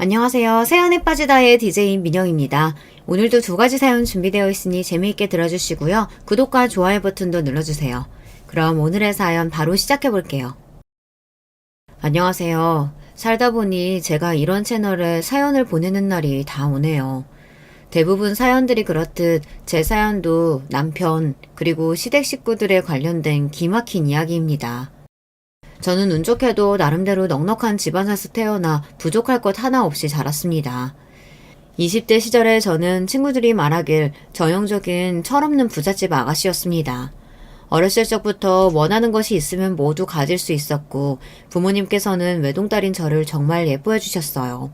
안녕하세요. 사연에 빠지다의 DJ 민영입니다. 오늘도 두 가지 사연 준비되어 있으니 재미있게 들어주시고요. 구독과 좋아요 버튼도 눌러주세요. 그럼 오늘의 사연 바로 시작해 볼게요. 안녕하세요. 살다 보니 제가 이런 채널에 사연을 보내는 날이 다 오네요. 대부분 사연들이 그렇듯 제 사연도 남편 그리고 시댁 식구들에 관련된 기막힌 이야기입니다. 저는 운 좋게도 나름대로 넉넉한 집안에서 태어나 부족할 것 하나 없이 자랐습니다. 20대 시절에 저는 친구들이 말하길 전형적인 철없는 부잣집 아가씨였습니다. 어렸을 적부터 원하는 것이 있으면 모두 가질 수 있었고 부모님께서는 외동딸인 저를 정말 예뻐해 주셨어요.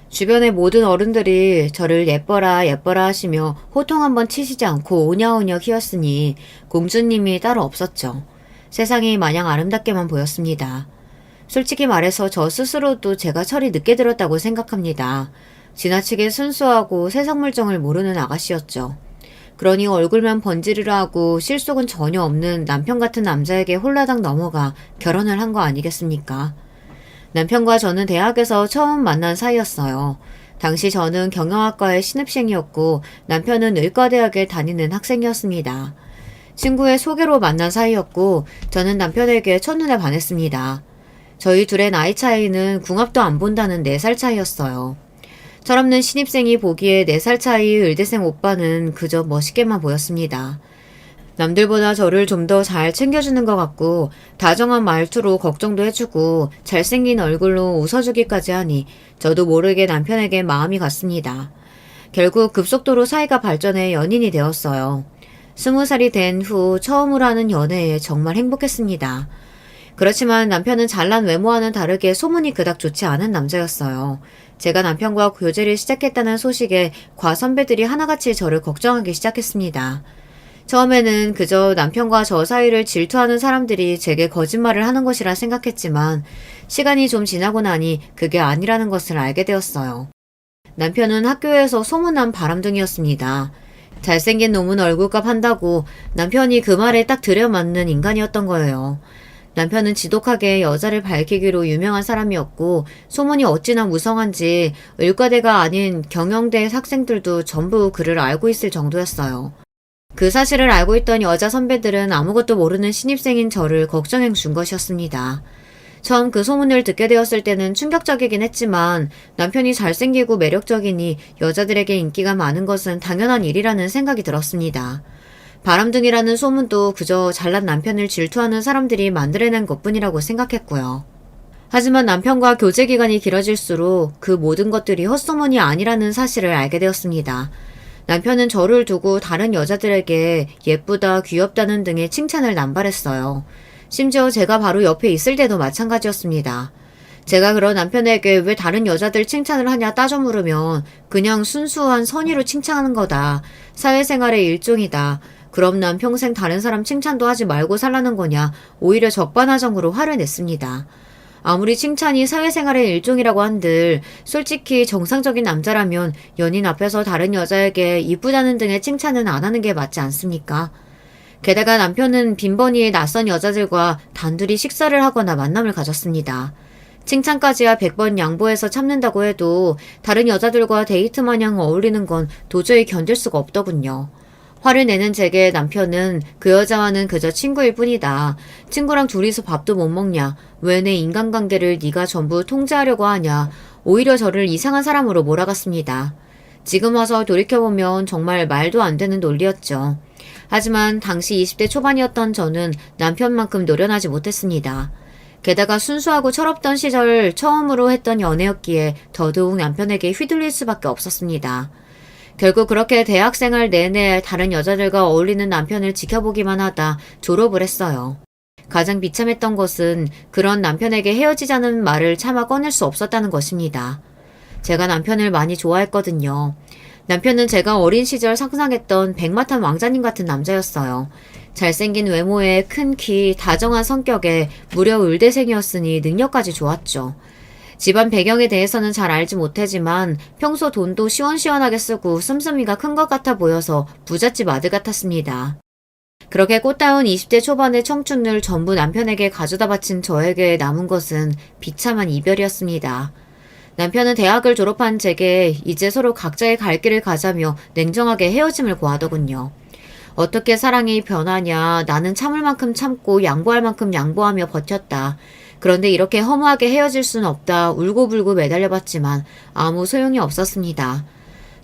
주변의 모든 어른들이 저를 예뻐라 예뻐라 하시며 호통 한번 치시지 않고 오냐오냐 키웠으니 공주님이 따로 없었죠. 세상이 마냥 아름답게만 보였습니다. 솔직히 말해서 저 스스로도 제가 철이 늦게 들었다고 생각합니다. 지나치게 순수하고 세상 물정을 모르는 아가씨였죠. 그러니 얼굴만 번지르르 하고 실속은 전혀 없는 남편 같은 남자에게 홀라당 넘어가 결혼을 한 거 아니겠습니까? 남편과 저는 대학에서 처음 만난 사이였어요. 당시 저는 경영학과의 신입생이었고 남편은 의과대학에 다니는 학생이었습니다. 친구의 소개로 만난 사이였고 저는 남편에게 첫눈에 반했습니다. 저희 둘의 나이 차이는 궁합도 안 본다는 4살 차이였어요. 철없는 신입생이 보기에 4살 차이 의대생 오빠는 그저 멋있게만 보였습니다. 남들보다 저를 좀 더 잘 챙겨주는 것 같고 다정한 말투로 걱정도 해주고 잘생긴 얼굴로 웃어주기까지 하니 저도 모르게 남편에게 마음이 갔습니다. 결국 급속도로 사이가 발전해 연인이 되었어요. 20살이 된 후 처음으로 하는 연애에 정말 행복했습니다. 그렇지만 남편은 잘난 외모와는 다르게 소문이 그닥 좋지 않은 남자였어요. 제가 남편과 교제를 시작했다는 소식에 과선배들이 하나같이 저를 걱정하기 시작했습니다. 처음에는 그저 남편과 저 사이를 질투하는 사람들이 제게 거짓말을 하는 것이라 생각했지만 시간이 좀 지나고 나니 그게 아니라는 것을 알게 되었어요. 남편은 학교에서 소문난 바람둥이였습니다. 잘생긴 놈은 얼굴값 한다고 남편이 그 말에 딱 들여맞는 인간이었던 거예요. 남편은 지독하게 여자를 밝히기로 유명한 사람이었고 소문이 어찌나 무성한지 의과대가 아닌 경영대 학생들도 전부 그를 알고 있을 정도였어요. 그 사실을 알고 있던 여자 선배들은 아무것도 모르는 신입생인 저를 걱정해 준 것이었습니다. 처음 그 소문을 듣게 되었을 때는 충격적이긴 했지만 남편이 잘생기고 매력적이니 여자들에게 인기가 많은 것은 당연한 일이라는 생각이 들었습니다. 바람둥이라는 소문도 그저 잘난 남편을 질투하는 사람들이 만들어낸 것뿐이라고 생각했고요. 하지만 남편과 교제 기간이 길어질수록 그 모든 것들이 헛소문이 아니라는 사실을 알게 되었습니다. 남편은 저를 두고 다른 여자들에게 예쁘다, 귀엽다는 등의 칭찬을 남발했어요. 심지어 제가 바로 옆에 있을 때도 마찬가지였습니다. 제가 그런 남편에게 왜 다른 여자들 칭찬을 하냐 따져 물으면 그냥 순수한 선의로 칭찬하는 거다. 사회생활의 일종이다. 그럼 난 평생 다른 사람 칭찬도 하지 말고 살라는 거냐. 오히려 적반하장으로 화를 냈습니다. 아무리 칭찬이 사회생활의 일종이라고 한들 솔직히 정상적인 남자라면 연인 앞에서 다른 여자에게 이쁘다는 등의 칭찬은 안 하는 게 맞지 않습니까? 게다가 남편은 빈번히 낯선 여자들과 단둘이 식사를 하거나 만남을 가졌습니다. 칭찬까지야 100번 양보해서 참는다고 해도 다른 여자들과 데이트 마냥 어울리는 건 도저히 견딜 수가 없더군요. 화를 내는 제게 남편은 그 여자와는 그저 친구일 뿐이다. 친구랑 둘이서 밥도 못 먹냐. 왜 내 인간관계를 네가 전부 통제하려고 하냐. 오히려 저를 이상한 사람으로 몰아갔습니다. 지금 와서 돌이켜보면 정말 말도 안 되는 논리였죠. 하지만 당시 20대 초반이었던 저는 남편만큼 노련하지 못했습니다. 게다가 순수하고 철없던 시절 처음으로 했던 연애였기에 더더욱 남편에게 휘둘릴 수밖에 없었습니다. 결국 그렇게 대학생활 내내 다른 여자들과 어울리는 남편을 지켜보기만 하다 졸업을 했어요. 가장 비참했던 것은 그런 남편에게 헤어지자는 말을 차마 꺼낼 수 없었다는 것입니다. 제가 남편을 많이 좋아했거든요. 남편은 제가 어린 시절 상상했던 백마탄 왕자님 같은 남자였어요. 잘생긴 외모에 큰 키, 다정한 성격에 무려 의대생이었으니 능력까지 좋았죠. 집안 배경에 대해서는 잘 알지 못하지만 평소 돈도 시원시원하게 쓰고 씀씀이가 큰 것 같아 보여서 부잣집 아들 같았습니다. 그렇게 꽃다운 20대 초반의 청춘을 전부 남편에게 가져다 바친 저에게 남은 것은 비참한 이별이었습니다. 남편은 대학을 졸업한 제게 이제 서로 각자의 갈 길을 가자며 냉정하게 헤어짐을 고하더군요. 어떻게 사랑이 변하냐. 나는 참을 만큼 참고 양보할 만큼 양보하며 버텼다. 그런데 이렇게 허무하게 헤어질 수는 없다. 울고불고 매달려봤지만 아무 소용이 없었습니다.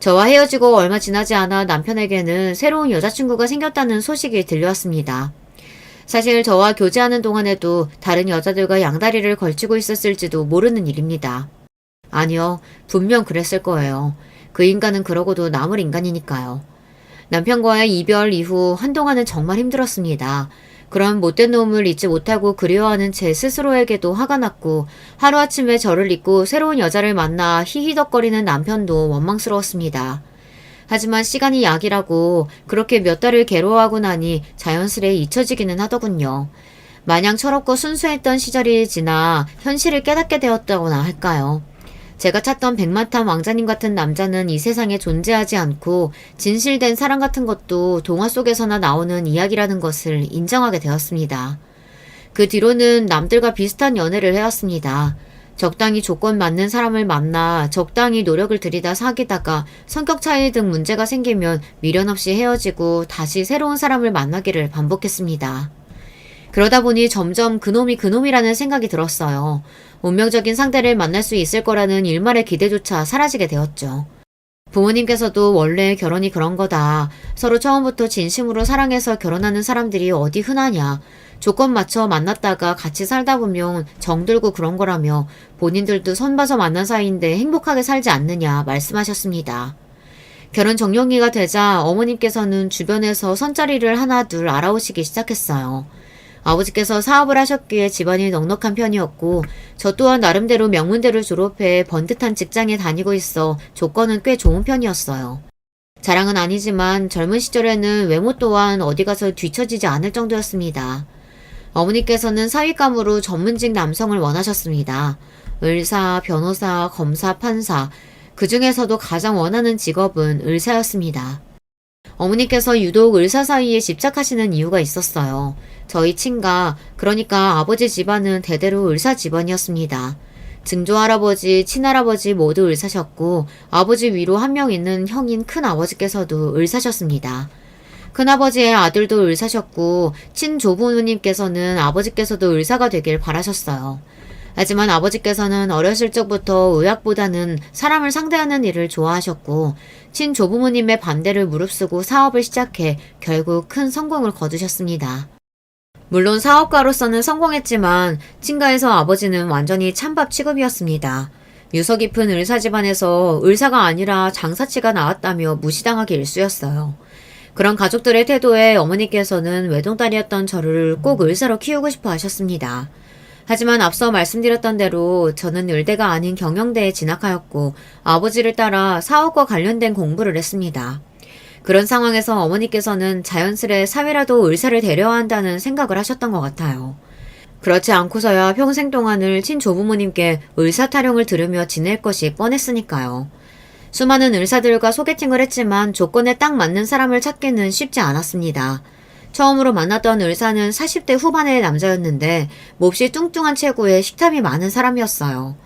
저와 헤어지고 얼마 지나지 않아 남편에게는 새로운 여자친구가 생겼다는 소식이 들려왔습니다. 사실 저와 교제하는 동안에도 다른 여자들과 양다리를 걸치고 있었을지도 모르는 일입니다. 아니요, 분명 그랬을 거예요. 그 인간은 그러고도 남을 인간이니까요. 남편과의 이별 이후 한동안은 정말 힘들었습니다. 그런 못된 놈을 잊지 못하고 그리워하는 제 스스로에게도 화가 났고 하루아침에 저를 잊고 새로운 여자를 만나 히히덕거리는 남편도 원망스러웠습니다. 하지만 시간이 약이라고 그렇게 몇 달을 괴로워하고 나니 자연스레 잊혀지기는 하더군요. 마냥 철없고 순수했던 시절이 지나 현실을 깨닫게 되었다고나 할까요? 제가 찾던 백마탄 왕자님 같은 남자는 이 세상에 존재하지 않고 진실된 사랑 같은 것도 동화 속에서나 나오는 이야기라는 것을 인정하게 되었습니다. 그 뒤로는 남들과 비슷한 연애를 해왔습니다. 적당히 조건 맞는 사람을 만나 적당히 노력을 들이다 사귀다가 성격 차이 등 문제가 생기면 미련 없이 헤어지고 다시 새로운 사람을 만나기를 반복했습니다. 그러다 보니 점점 그놈이라는 생각이 들었어요. 운명적인 상대를 만날 수 있을 거라는 일말의 기대조차 사라지게 되었죠. 부모님께서도 원래 결혼이 그런 거다. 서로 처음부터 진심으로 사랑해서 결혼하는 사람들이 어디 흔하냐. 조건 맞춰 만났다가 같이 살다 보면 정들고 그런 거라며 본인들도 선봐서 만난 사이인데 행복하게 살지 않느냐 말씀하셨습니다. 결혼 정년기가 되자 어머님께서는 주변에서 선자리를 하나 둘 알아오시기 시작했어요. 아버지께서 사업을 하셨기에 집안이 넉넉한 편이었고 저 또한 나름대로 명문대를 졸업해 번듯한 직장에 다니고 있어 조건은 꽤 좋은 편이었어요. 자랑은 아니지만 젊은 시절에는 외모 또한 어디 가서 뒤처지지 않을 정도였습니다. 어머니께서는 사윗감으로 전문직 남성을 원하셨습니다. 의사, 변호사, 검사, 판사, 그 중에서도 가장 원하는 직업은 의사였습니다. 어머니께서 유독 의사 사이에 집착하시는 이유가 있었어요. 저희 친가, 그러니까 아버지 집안은 대대로 의사 집안이었습니다. 증조할아버지, 친할아버지 모두 의사셨고 아버지 위로 한 명 있는 형인 큰아버지께서도 의사셨습니다. 큰아버지의 아들도 의사셨고 친조부모님께서는 아버지께서도 의사가 되길 바라셨어요. 하지만 아버지께서는 어렸을 적부터 의학보다는 사람을 상대하는 일을 좋아하셨고 친조부모님의 반대를 무릅쓰고 사업을 시작해 결국 큰 성공을 거두셨습니다. 물론 사업가로서는 성공했지만 친가에서 아버지는 완전히 찬밥 취급이었습니다. 유서 깊은 의사 집안에서 의사가 아니라 장사치가 나왔다며 무시당하기 일쑤였어요. 그런 가족들의 태도에 어머니께서는 외동딸이었던 저를 꼭 의사로 키우고 싶어 하셨습니다. 하지만 앞서 말씀드렸던 대로 저는 의대가 아닌 경영대에 진학하였고 아버지를 따라 사업과 관련된 공부를 했습니다. 그런 상황에서 어머니께서는 자연스레 사위라도 의사를 데려야 한다는 생각을 하셨던 것 같아요. 그렇지 않고서야 평생 동안을 친조부모님께 의사 타령을 들으며 지낼 것이 뻔했으니까요. 수많은 의사들과 소개팅을 했지만 조건에 딱 맞는 사람을 찾기는 쉽지 않았습니다. 처음으로 만났던 의사는 40대 후반의 남자였는데 몹시 뚱뚱한 체구에 식탐이 많은 사람이었어요.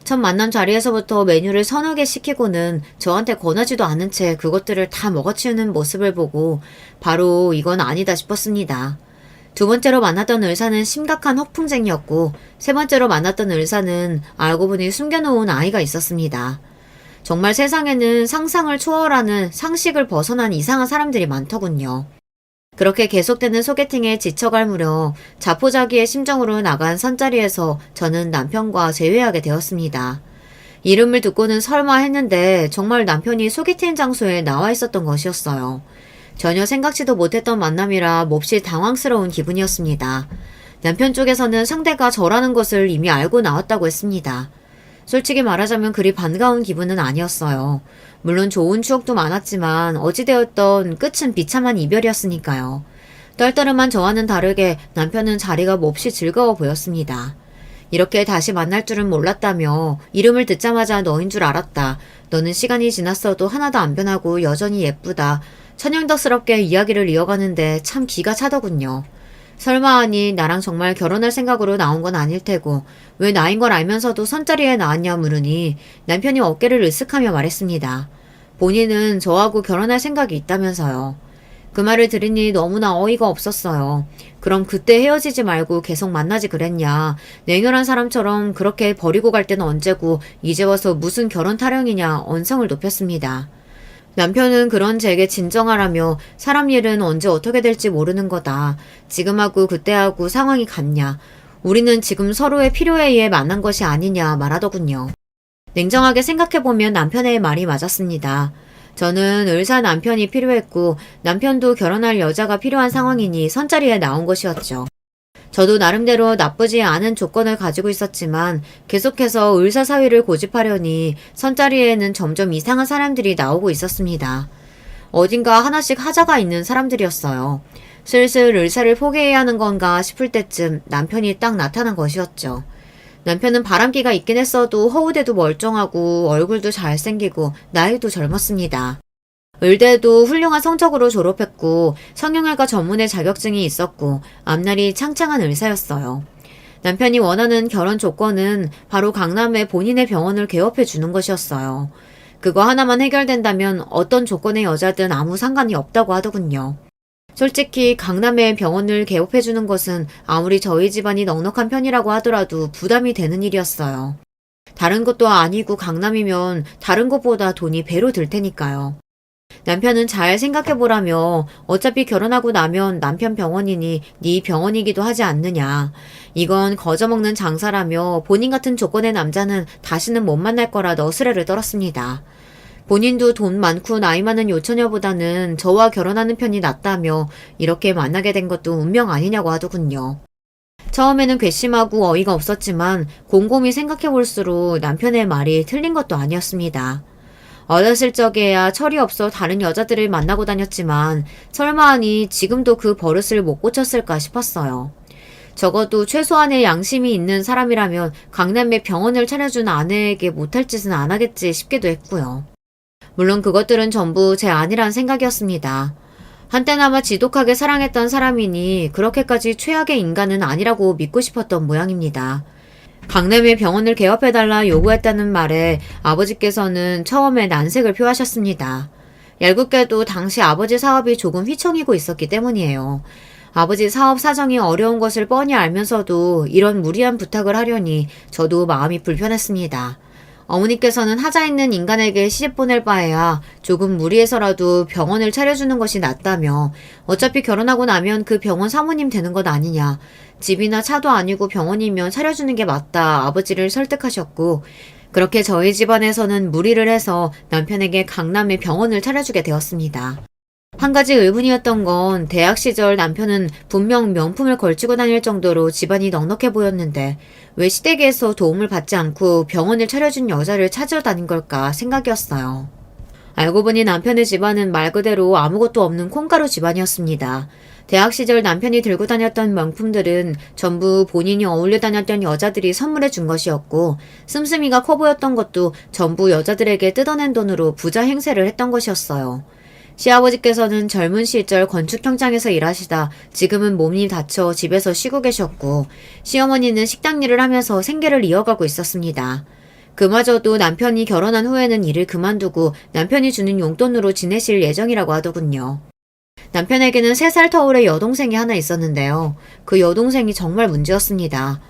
첫 만남 자리에서부터 메뉴를 서너 개 시키고는 저한테 권하지도 않은 채 그것들을 다 먹어치우는 모습을 보고 바로 이건 아니다 싶었습니다. 두 번째로 만났던 의사는 심각한 허풍쟁이였고 세 번째로 만났던 의사는 알고 보니 숨겨놓은 아이가 있었습니다. 정말 세상에는 상상을 초월하는 상식을 벗어난 이상한 사람들이 많더군요. 그렇게 계속되는 소개팅에 지쳐갈 무렵 자포자기의 심정으로 나간 선자리에서 저는 남편과 재회하게 되었습니다. 이름을 듣고는 설마 했는데 정말 남편이 소개팅 장소에 나와 있었던 것이었어요. 전혀 생각지도 못했던 만남이라 몹시 당황스러운 기분이었습니다. 남편 쪽에서는 상대가 저라는 것을 이미 알고 나왔다고 했습니다. 솔직히 말하자면 그리 반가운 기분은 아니었어요. 물론 좋은 추억도 많았지만 어찌되었던 끝은 비참한 이별이었으니까요. 떨떠름한 저와는 다르게 남편은 자리가 몹시 즐거워 보였습니다. 이렇게 다시 만날 줄은 몰랐다며 이름을 듣자마자 너인 줄 알았다. 너는 시간이 지났어도 하나도 안 변하고 여전히 예쁘다. 천연덕스럽게 이야기를 이어가는데 참 기가 차더군요. 설마 하니 나랑 정말 결혼할 생각으로 나온 건 아닐 테고 왜 나인 걸 알면서도 선자리에 나왔냐 물으니 남편이 어깨를 으쓱하며 말했습니다. 본인은 저하고 결혼할 생각이 있다면서요. 그 말을 들으니 너무나 어이가 없었어요. 그럼 그때 헤어지지 말고 계속 만나지 그랬냐. 냉혈한 사람처럼 그렇게 버리고 갈 때는 언제고 이제 와서 무슨 결혼 타령이냐 언성을 높였습니다. 남편은 그런 제게 진정하라며 사람 일은 언제 어떻게 될지 모르는 거다. 지금하고 그때하고 상황이 같냐. 우리는 지금 서로의 필요에 의해 만난 것이 아니냐 말하더군요. 냉정하게 생각해보면 남편의 말이 맞았습니다. 저는 의사 남편이 필요했고 남편도 결혼할 여자가 필요한 상황이니 선자리에 나온 것이었죠. 저도 나름대로 나쁘지 않은 조건을 가지고 있었지만 계속해서 의사 사위를 고집하려니 선자리에는 점점 이상한 사람들이 나오고 있었습니다. 어딘가 하나씩 하자가 있는 사람들이었어요. 슬슬 의사를 포기해야 하는 건가 싶을 때쯤 남편이 딱 나타난 것이었죠. 남편은 바람기가 있긴 했어도 허우대도 멀쩡하고 얼굴도 잘생기고 나이도 젊었습니다. 의대도 훌륭한 성적으로 졸업했고 성형외과 전문의 자격증이 있었고 앞날이 창창한 의사였어요. 남편이 원하는 결혼 조건은 바로 강남에 본인의 병원을 개업해 주는 것이었어요. 그거 하나만 해결된다면 어떤 조건의 여자든 아무 상관이 없다고 하더군요. 솔직히 강남에 병원을 개업해 주는 것은 아무리 저희 집안이 넉넉한 편이라고 하더라도 부담이 되는 일이었어요. 다른 것도 아니고 강남이면 다른 것보다 돈이 배로 들 테니까요. 남편은 잘 생각해보라며 어차피 결혼하고 나면 남편 병원이니 네 병원이기도 하지 않느냐. 이건 거저먹는 장사라며 본인 같은 조건의 남자는 다시는 못 만날 거라 너스레를 떨었습니다. 본인도 돈 많고 나이 많은 요처녀보다는 저와 결혼하는 편이 낫다며 이렇게 만나게 된 것도 운명 아니냐고 하더군요. 처음에는 괘씸하고 어이가 없었지만 곰곰이 생각해볼수록 남편의 말이 틀린 것도 아니었습니다. 어렸을 적에야 철이 없어 다른 여자들을 만나고 다녔지만 설마 하니 지금도 그 버릇을 못 고쳤을까 싶었어요. 적어도 최소한의 양심이 있는 사람이라면 강남에 병원을 차려준 아내에게 못할 짓은 안 하겠지 싶기도 했고요. 물론 그것들은 전부 제 아니란 생각이었습니다. 한때나마 지독하게 사랑했던 사람이니 그렇게까지 최악의 인간은 아니라고 믿고 싶었던 모양입니다. 강남에 병원을 개업해달라 요구했다는 말에 아버지께서는 처음에 난색을 표하셨습니다. 얄궂게도 당시 아버지 사업이 조금 휘청이고 있었기 때문이에요. 아버지 사업 사정이 어려운 것을 뻔히 알면서도 이런 무리한 부탁을 하려니 저도 마음이 불편했습니다. 어머니께서는 하자 있는 인간에게 시집 보낼 바에야 조금 무리해서라도 병원을 차려주는 것이 낫다며 어차피 결혼하고 나면 그 병원 사모님 되는 것 아니냐. 집이나 차도 아니고 병원이면 차려주는 게 맞다 아버지를 설득하셨고 그렇게 저희 집안에서는 무리를 해서 남편에게 강남에 병원을 차려주게 되었습니다. 한 가지 의문이었던 건 대학 시절 남편은 분명 명품을 걸치고 다닐 정도로 집안이 넉넉해 보였는데 왜 시댁에서 도움을 받지 않고 병원을 차려준 여자를 찾으러 다닌 걸까 생각이었어요. 알고 보니 남편의 집안은 말 그대로 아무것도 없는 콩가루 집안이었습니다. 대학 시절 남편이 들고 다녔던 명품들은 전부 본인이 어울려 다녔던 여자들이 선물해 준 것이었고 씀씀이가 커 보였던 것도 전부 여자들에게 뜯어낸 돈으로 부자 행세를 했던 것이었어요. 시아버지께서는 젊은 시절 건축 현장에서 일하시다 지금은 몸이 다쳐 집에서 쉬고 계셨고 시어머니는 식당 일을 하면서 생계를 이어가고 있었습니다. 그마저도 남편이 결혼한 후에는 일을 그만두고 남편이 주는 용돈으로 지내실 예정이라고 하더군요. 남편에게는 3살 터울의 여동생이 하나 있었는데요. 그 여동생이 정말 문제였습니다.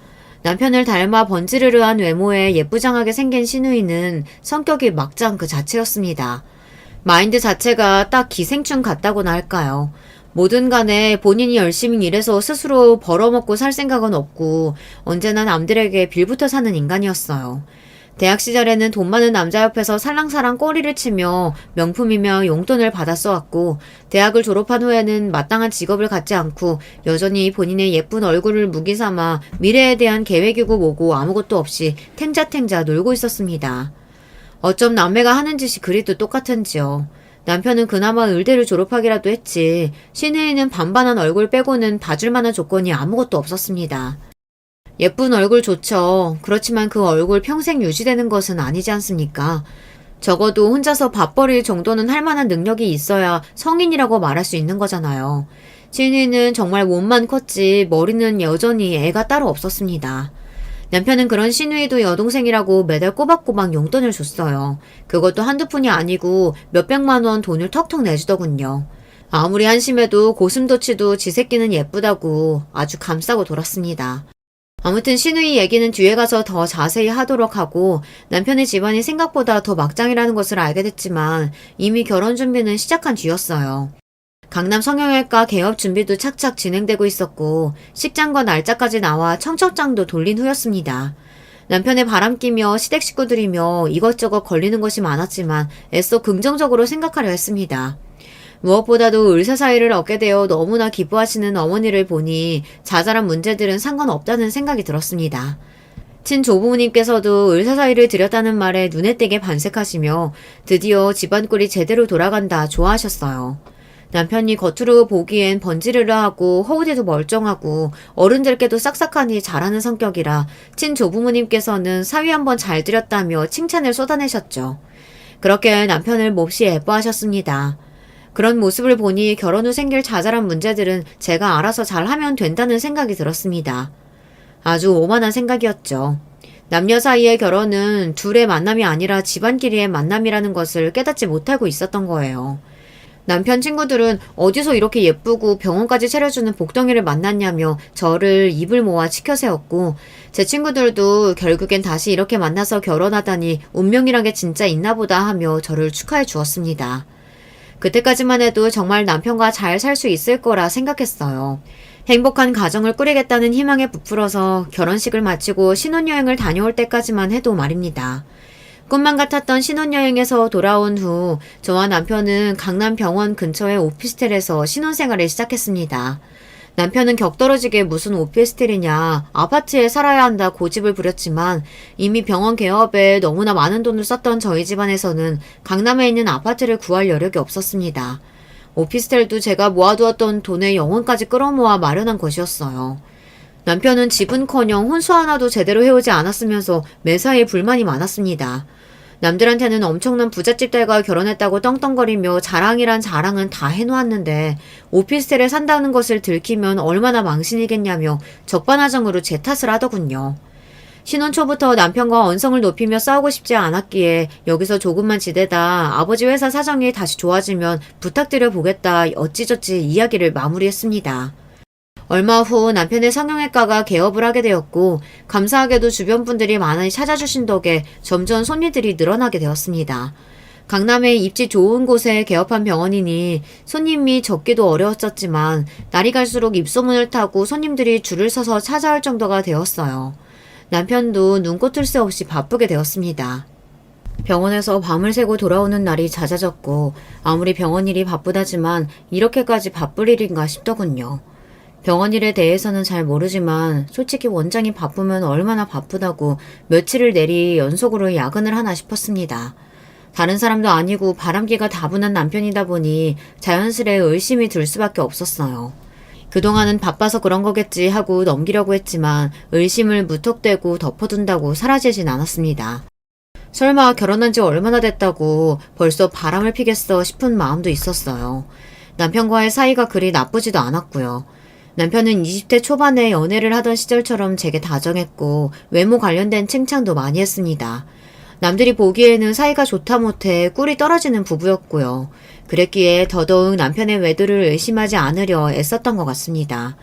남편을 닮아 번지르르한 외모에 예쁘장하게 생긴 시누이는 성격이 막장 그 자체였습니다. 마인드 자체가 딱 기생충 같다고나 할까요. 뭐든 간에 본인이 열심히 일해서 스스로 벌어먹고 살 생각은 없고 언제나 남들에게 빌부터 사는 인간이었어요. 대학 시절에는 돈 많은 남자 옆에서 살랑살랑 꼬리를 치며 명품이며 용돈을 받아 써왔고 대학을 졸업한 후에는 마땅한 직업을 갖지 않고 여전히 본인의 예쁜 얼굴을 무기 삼아 미래에 대한 계획이고 뭐고 아무것도 없이 탱자탱자 놀고 있었습니다. 어쩜 남매가 하는 짓이 그리도 똑같은지요. 남편은 그나마 의대를 졸업하기라도 했지 시내에는 반반한 얼굴 빼고는 봐줄 만한 조건이 아무것도 없었습니다. 예쁜 얼굴 좋죠. 그렇지만 그 얼굴 평생 유지되는 것은 아니지 않습니까? 적어도 혼자서 밥벌이 정도는 할 만한 능력이 있어야 성인이라고 말할 수 있는 거잖아요. 신우이는 정말 몸만 컸지 머리는 여전히 애가 따로 없었습니다. 남편은 그런 신우이도 여동생이라고 매달 꼬박꼬박 용돈을 줬어요. 그것도 한두 푼이 아니고 몇백만 원 돈을 턱턱 내주더군요. 아무리 한심해도 고슴도치도 지 새끼는 예쁘다고 아주 감싸고 돌았습니다. 아무튼 신우이 얘기는 뒤에 가서 더 자세히 하도록 하고 남편의 집안이 생각보다 더 막장이라는 것을 알게 됐지만 이미 결혼 준비는 시작한 뒤였어요. 강남 성형외과 개업 준비도 착착 진행되고 있었고 식장과 날짜까지 나와 청첩장도 돌린 후였습니다. 남편의 바람기며 시댁 식구들이며 이것저것 걸리는 것이 많았지만 애써 긍정적으로 생각하려 했습니다. 무엇보다도 의사 사이를 얻게 되어 너무나 기뻐하시는 어머니를 보니 자잘한 문제들은 상관없다는 생각이 들었습니다. 친조부모님께서도 의사 사이를 드렸다는 말에 눈에 띄게 반색하시며 드디어 집안꼴이 제대로 돌아간다 좋아하셨어요. 남편이 겉으로 보기엔 번지르르하고 허우대도 멀쩡하고 어른들께도 싹싹하니 잘하는 성격이라 친조부모님께서는 사위 한번 잘 드렸다며 칭찬을 쏟아내셨죠. 그렇게 남편을 몹시 예뻐하셨습니다. 그런 모습을 보니 결혼 후 생길 자잘한 문제들은 제가 알아서 잘하면 된다는 생각이 들었습니다. 아주 오만한 생각이었죠. 남녀 사이의 결혼은 둘의 만남이 아니라 집안끼리의 만남이라는 것을 깨닫지 못하고 있었던 거예요. 남편 친구들은 어디서 이렇게 예쁘고 병원까지 차려주는 복덩이를 만났냐며 저를 입을 모아 치켜세웠고 제 친구들도 결국엔 다시 이렇게 만나서 결혼하다니 운명이란 게 진짜 있나 보다 하며 저를 축하해 주었습니다. 그때까지만 해도 정말 남편과 잘 살 수 있을 거라 생각했어요. 행복한 가정을 꾸리겠다는 희망에 부풀어서 결혼식을 마치고 신혼여행을 다녀올 때까지만 해도 말입니다. 꿈만 같았던 신혼여행에서 돌아온 후 저와 남편은 강남병원 근처의 오피스텔에서 신혼생활을 시작했습니다. 남편은 격떨어지게 무슨 오피스텔이냐, 아파트에 살아야 한다 고집을 부렸지만 이미 병원 개업에 너무나 많은 돈을 썼던 저희 집안에서는 강남에 있는 아파트를 구할 여력이 없었습니다. 오피스텔도 제가 모아두었던 돈의 영혼까지 끌어모아 마련한 것이었어요. 남편은 집은커녕 혼수 하나도 제대로 해오지 않았으면서 매사에 불만이 많았습니다. 남들한테는 엄청난 부잣집 딸과 결혼했다고 떵떵거리며 자랑이란 자랑은 다 해놓았는데 오피스텔에 산다는 것을 들키면 얼마나 망신이겠냐며 적반하장으로 제 탓을 하더군요. 신혼 초부터 남편과 언성을 높이며 싸우고 싶지 않았기에 여기서 조금만 지내다 아버지 회사 사정이 다시 좋아지면 부탁드려 보겠다 어찌저찌 이야기를 마무리했습니다. 얼마 후 남편의 성형외과가 개업을 하게 되었고 감사하게도 주변 분들이 많이 찾아주신 덕에 점점 손님들이 늘어나게 되었습니다. 강남의 입지 좋은 곳에 개업한 병원이니 손님이 적기도 어려웠었지만 날이 갈수록 입소문을 타고 손님들이 줄을 서서 찾아올 정도가 되었어요. 남편도 눈꽃을 새 없이 바쁘게 되었습니다. 병원에서 밤을 새고 돌아오는 날이 잦아졌고 아무리 병원 일이 바쁘다지만 이렇게까지 바쁠 일인가 싶더군요. 병원 일에 대해서는 잘 모르지만 솔직히 원장이 바쁘면 얼마나 바쁘다고 며칠을 내리 연속으로 야근을 하나 싶었습니다. 다른 사람도 아니고 바람기가 다분한 남편이다 보니 자연스레 의심이 들 수밖에 없었어요. 그동안은 바빠서 그런 거겠지 하고 넘기려고 했지만 의심을 무턱대고 덮어둔다고 사라지진 않았습니다. 설마 결혼한 지 얼마나 됐다고 벌써 바람을 피겠어 싶은 마음도 있었어요. 남편과의 사이가 그리 나쁘지도 않았고요. 남편은 20대 초반에 연애를 하던 시절처럼 제게 다정했고 외모 관련된 칭찬도 많이 했습니다. 남들이 보기에는 사이가 좋다 못해 꿀이 떨어지는 부부였고요. 그랬기에 더더욱 남편의 외도를 의심하지 않으려 애썼던 것 같습니다.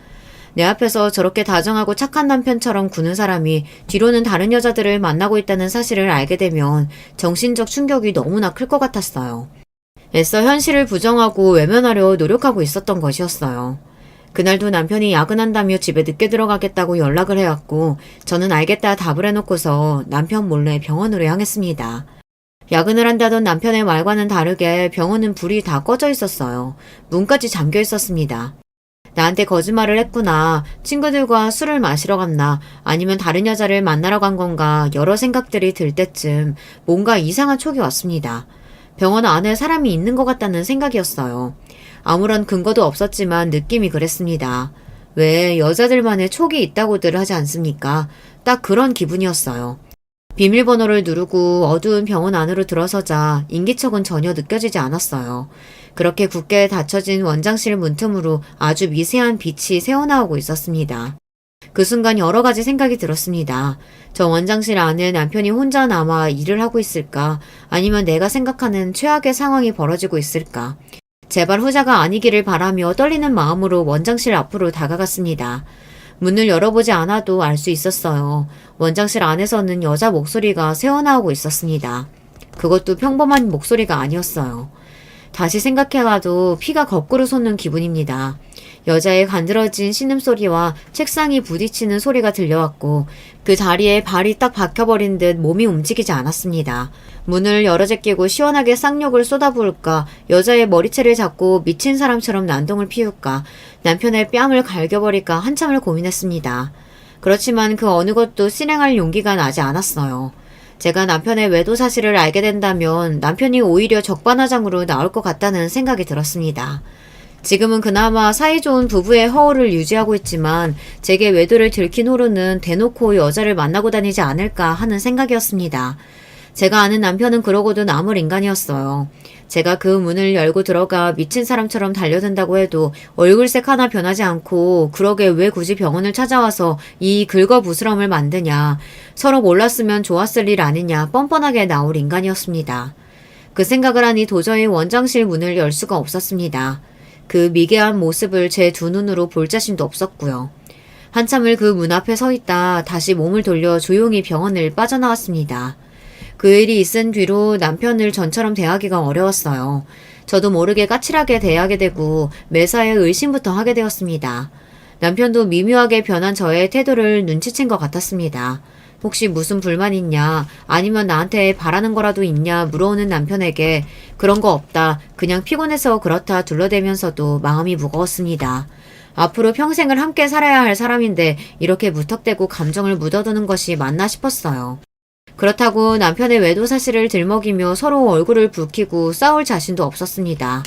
내 앞에서 저렇게 다정하고 착한 남편처럼 구는 사람이 뒤로는 다른 여자들을 만나고 있다는 사실을 알게 되면 정신적 충격이 너무나 클 것 같았어요. 애써 현실을 부정하고 외면하려 노력하고 있었던 것이었어요. 그날도 남편이 야근한다며 집에 늦게 들어가겠다고 연락을 해왔고 저는 알겠다 답을 해놓고서 남편 몰래 병원으로 향했습니다. 야근을 한다던 남편의 말과는 다르게 병원은 불이 다 꺼져 있었어요. 문까지 잠겨 있었습니다. 나한테 거짓말을 했구나. 친구들과 술을 마시러 갔나 아니면 다른 여자를 만나러 간 건가 여러 생각들이 들 때쯤 뭔가 이상한 촉이 왔습니다. 병원 안에 사람이 있는 것 같다는 생각이었어요. 아무런 근거도 없었지만 느낌이 그랬습니다. 왜 여자들만의 촉이 있다고들 하지 않습니까? 딱 그런 기분이었어요. 비밀번호를 누르고 어두운 병원 안으로 들어서자 인기척은 전혀 느껴지지 않았어요. 그렇게 굳게 닫혀진 원장실 문틈으로 아주 미세한 빛이 새어나오고 있었습니다. 그 순간 여러 가지 생각이 들었습니다. 저 원장실 안에 남편이 혼자 남아 일을 하고 있을까? 아니면 내가 생각하는 최악의 상황이 벌어지고 있을까? 제발 후자가 아니기를 바라며 떨리는 마음으로 원장실 앞으로 다가갔습니다. 문을 열어보지 않아도 알 수 있었어요. 원장실 안에서는 여자 목소리가 새어나오고 있었습니다. 그것도 평범한 목소리가 아니었어요. 다시 생각해봐도 피가 거꾸로 솟는 기분입니다. 여자의 간드러진 신음소리와 책상이 부딪히는 소리가 들려왔고 그 자리에 발이 딱 박혀버린 듯 몸이 움직이지 않았습니다. 문을 열어 제끼고 시원하게 쌍욕을 쏟아부을까, 여자의 머리채를 잡고 미친 사람처럼 난동을 피울까, 남편의 뺨을 갈겨버릴까 한참을 고민했습니다. 그렇지만 그 어느 것도 실행할 용기가 나지 않았어요. 제가 남편의 외도 사실을 알게 된다면 남편이 오히려 적반하장으로 나올 것 같다는 생각이 들었습니다. 지금은 그나마 사이좋은 부부의 허울을 유지하고 있지만 제게 외도를 들킨 후로는 대놓고 여자를 만나고 다니지 않을까 하는 생각이었습니다. 제가 아는 남편은 그러고도 남을 인간이었어요. 제가 그 문을 열고 들어가 미친 사람처럼 달려든다고 해도 얼굴색 하나 변하지 않고 그러게 왜 굳이 병원을 찾아와서 이 긁어부스럼을 만드냐, 서로 몰랐으면 좋았을 일 아니냐 뻔뻔하게 나올 인간이었습니다. 그 생각을 하니 도저히 원장실 문을 열 수가 없었습니다. 그 미개한 모습을 제 두 눈으로 볼 자신도 없었고요. 한참을 그 문 앞에 서 있다 다시 몸을 돌려 조용히 병원을 빠져나왔습니다. 그 일이 있은 뒤로 남편을 전처럼 대하기가 어려웠어요. 저도 모르게 까칠하게 대하게 되고 매사에 의심부터 하게 되었습니다. 남편도 미묘하게 변한 저의 태도를 눈치챈 것 같았습니다. 혹시 무슨 불만 있냐, 아니면 나한테 바라는 거라도 있냐 물어오는 남편에게 그런 거 없다, 그냥 피곤해서 그렇다 둘러대면서도 마음이 무거웠습니다. 앞으로 평생을 함께 살아야 할 사람인데 이렇게 무턱대고 감정을 묻어두는 것이 맞나 싶었어요. 그렇다고 남편의 외도 사실을 들먹이며 서로 얼굴을 붉히고 싸울 자신도 없었습니다.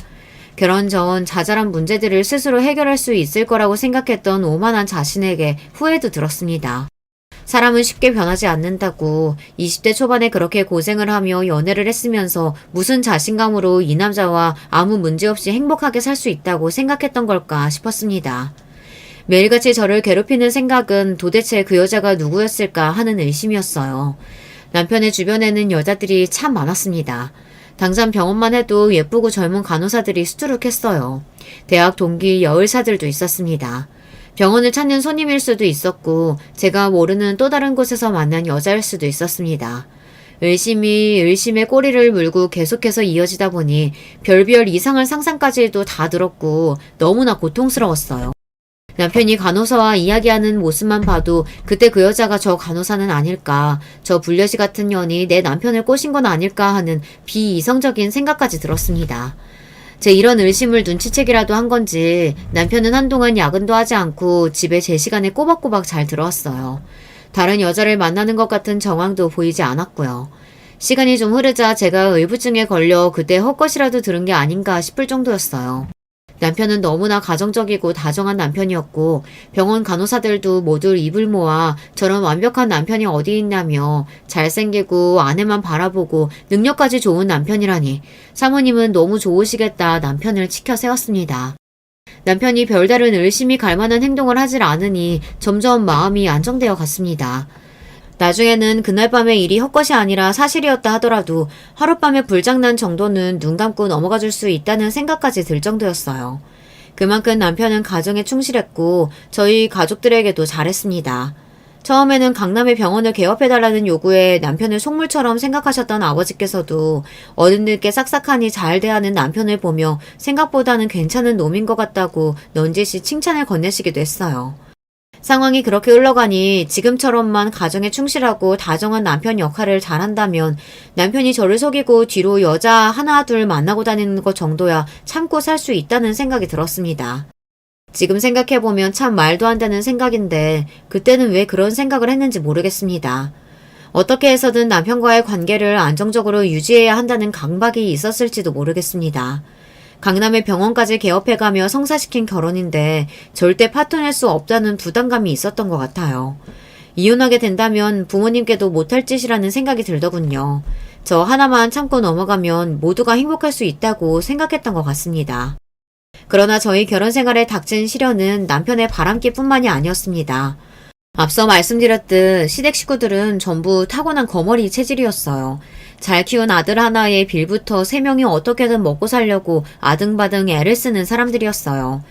결혼 전 자잘한 문제들을 스스로 해결할 수 있을 거라고 생각했던 오만한 자신에게 후회도 들었습니다. 사람은 쉽게 변하지 않는다고 20대 초반에 그렇게 고생을 하며 연애를 했으면서 무슨 자신감으로 이 남자와 아무 문제 없이 행복하게 살 수 있다고 생각했던 걸까 싶었습니다. 매일같이 저를 괴롭히는 생각은 도대체 그 여자가 누구였을까 하는 의심이었어요. 남편의 주변에는 여자들이 참 많았습니다. 당장 병원만 해도 예쁘고 젊은 간호사들이 수두룩했어요. 대학 동기 여의사들도 있었습니다. 병원을 찾는 손님일 수도 있었고 제가 모르는 또 다른 곳에서 만난 여자일 수도 있었습니다. 의심이 의심의 꼬리를 물고 계속해서 이어지다 보니 별별 이상한 상상까지도 다 들었고 너무나 고통스러웠어요. 남편이 간호사와 이야기하는 모습만 봐도 그때 그 여자가 저 간호사는 아닐까, 저 불려시 같은 년이 내 남편을 꼬신 건 아닐까 하는 비이성적인 생각까지 들었습니다. 제 이런 의심을 눈치채기라도 한 건지 남편은 한동안 야근도 하지 않고 집에 제 시간에 꼬박꼬박 잘 들어왔어요. 다른 여자를 만나는 것 같은 정황도 보이지 않았고요. 시간이 좀 흐르자 제가 의부증에 걸려 그때 헛것이라도 들은 게 아닌가 싶을 정도였어요. 남편은 너무나 가정적이고 다정한 남편이었고 병원 간호사들도 모두 입을 모아 저런 완벽한 남편이 어디 있냐며 잘생기고 아내만 바라보고 능력까지 좋은 남편이라니 사모님은 너무 좋으시겠다 남편을 치켜 세웠습니다. 남편이 별다른 의심이 갈 만한 행동을 하질 않으니 점점 마음이 안정되어 갔습니다. 나중에는 그날 밤의 일이 헛것이 아니라 사실이었다 하더라도 하룻밤의 불장난 정도는 눈 감고 넘어가 줄 수 있다는 생각까지 들 정도였어요. 그만큼 남편은 가정에 충실했고 저희 가족들에게도 잘했습니다. 처음에는 강남의 병원을 개업해달라는 요구에 남편을 속물처럼 생각하셨던 아버지께서도 어른들께 싹싹하니 잘 대하는 남편을 보며 생각보다는 괜찮은 놈인 것 같다고 넌지시 칭찬을 건네시기도 했어요. 상황이 그렇게 흘러가니 지금처럼만 가정에 충실하고 다정한 남편 역할을 잘한다면 남편이 저를 속이고 뒤로 여자 하나 둘 만나고 다니는 것 정도야 참고 살 수 있다는 생각이 들었습니다. 지금 생각해보면 참 말도 안 되는 생각인데 그때는 왜 그런 생각을 했는지 모르겠습니다. 어떻게 해서든 남편과의 관계를 안정적으로 유지해야 한다는 강박이 있었을지도 모르겠습니다. 강남의 병원까지 개업해가며 성사시킨 결혼인데 절대 파토낼 수 없다는 부담감이 있었던 것 같아요. 이혼하게 된다면 부모님께도 못할 짓이라는 생각이 들더군요. 저 하나만 참고 넘어가면 모두가 행복할 수 있다고 생각했던 것 같습니다. 그러나 저희 결혼 생활에 닥친 시련은 남편의 바람기뿐만이 아니었습니다. 앞서 말씀드렸듯 시댁 식구들은 전부 타고난 거머리 체질이었어요. 잘 키운 아들 하나에 빌부터 세 명이 어떻게든 먹고 살려고 아등바등 애를 쓰는 사람들이었어요.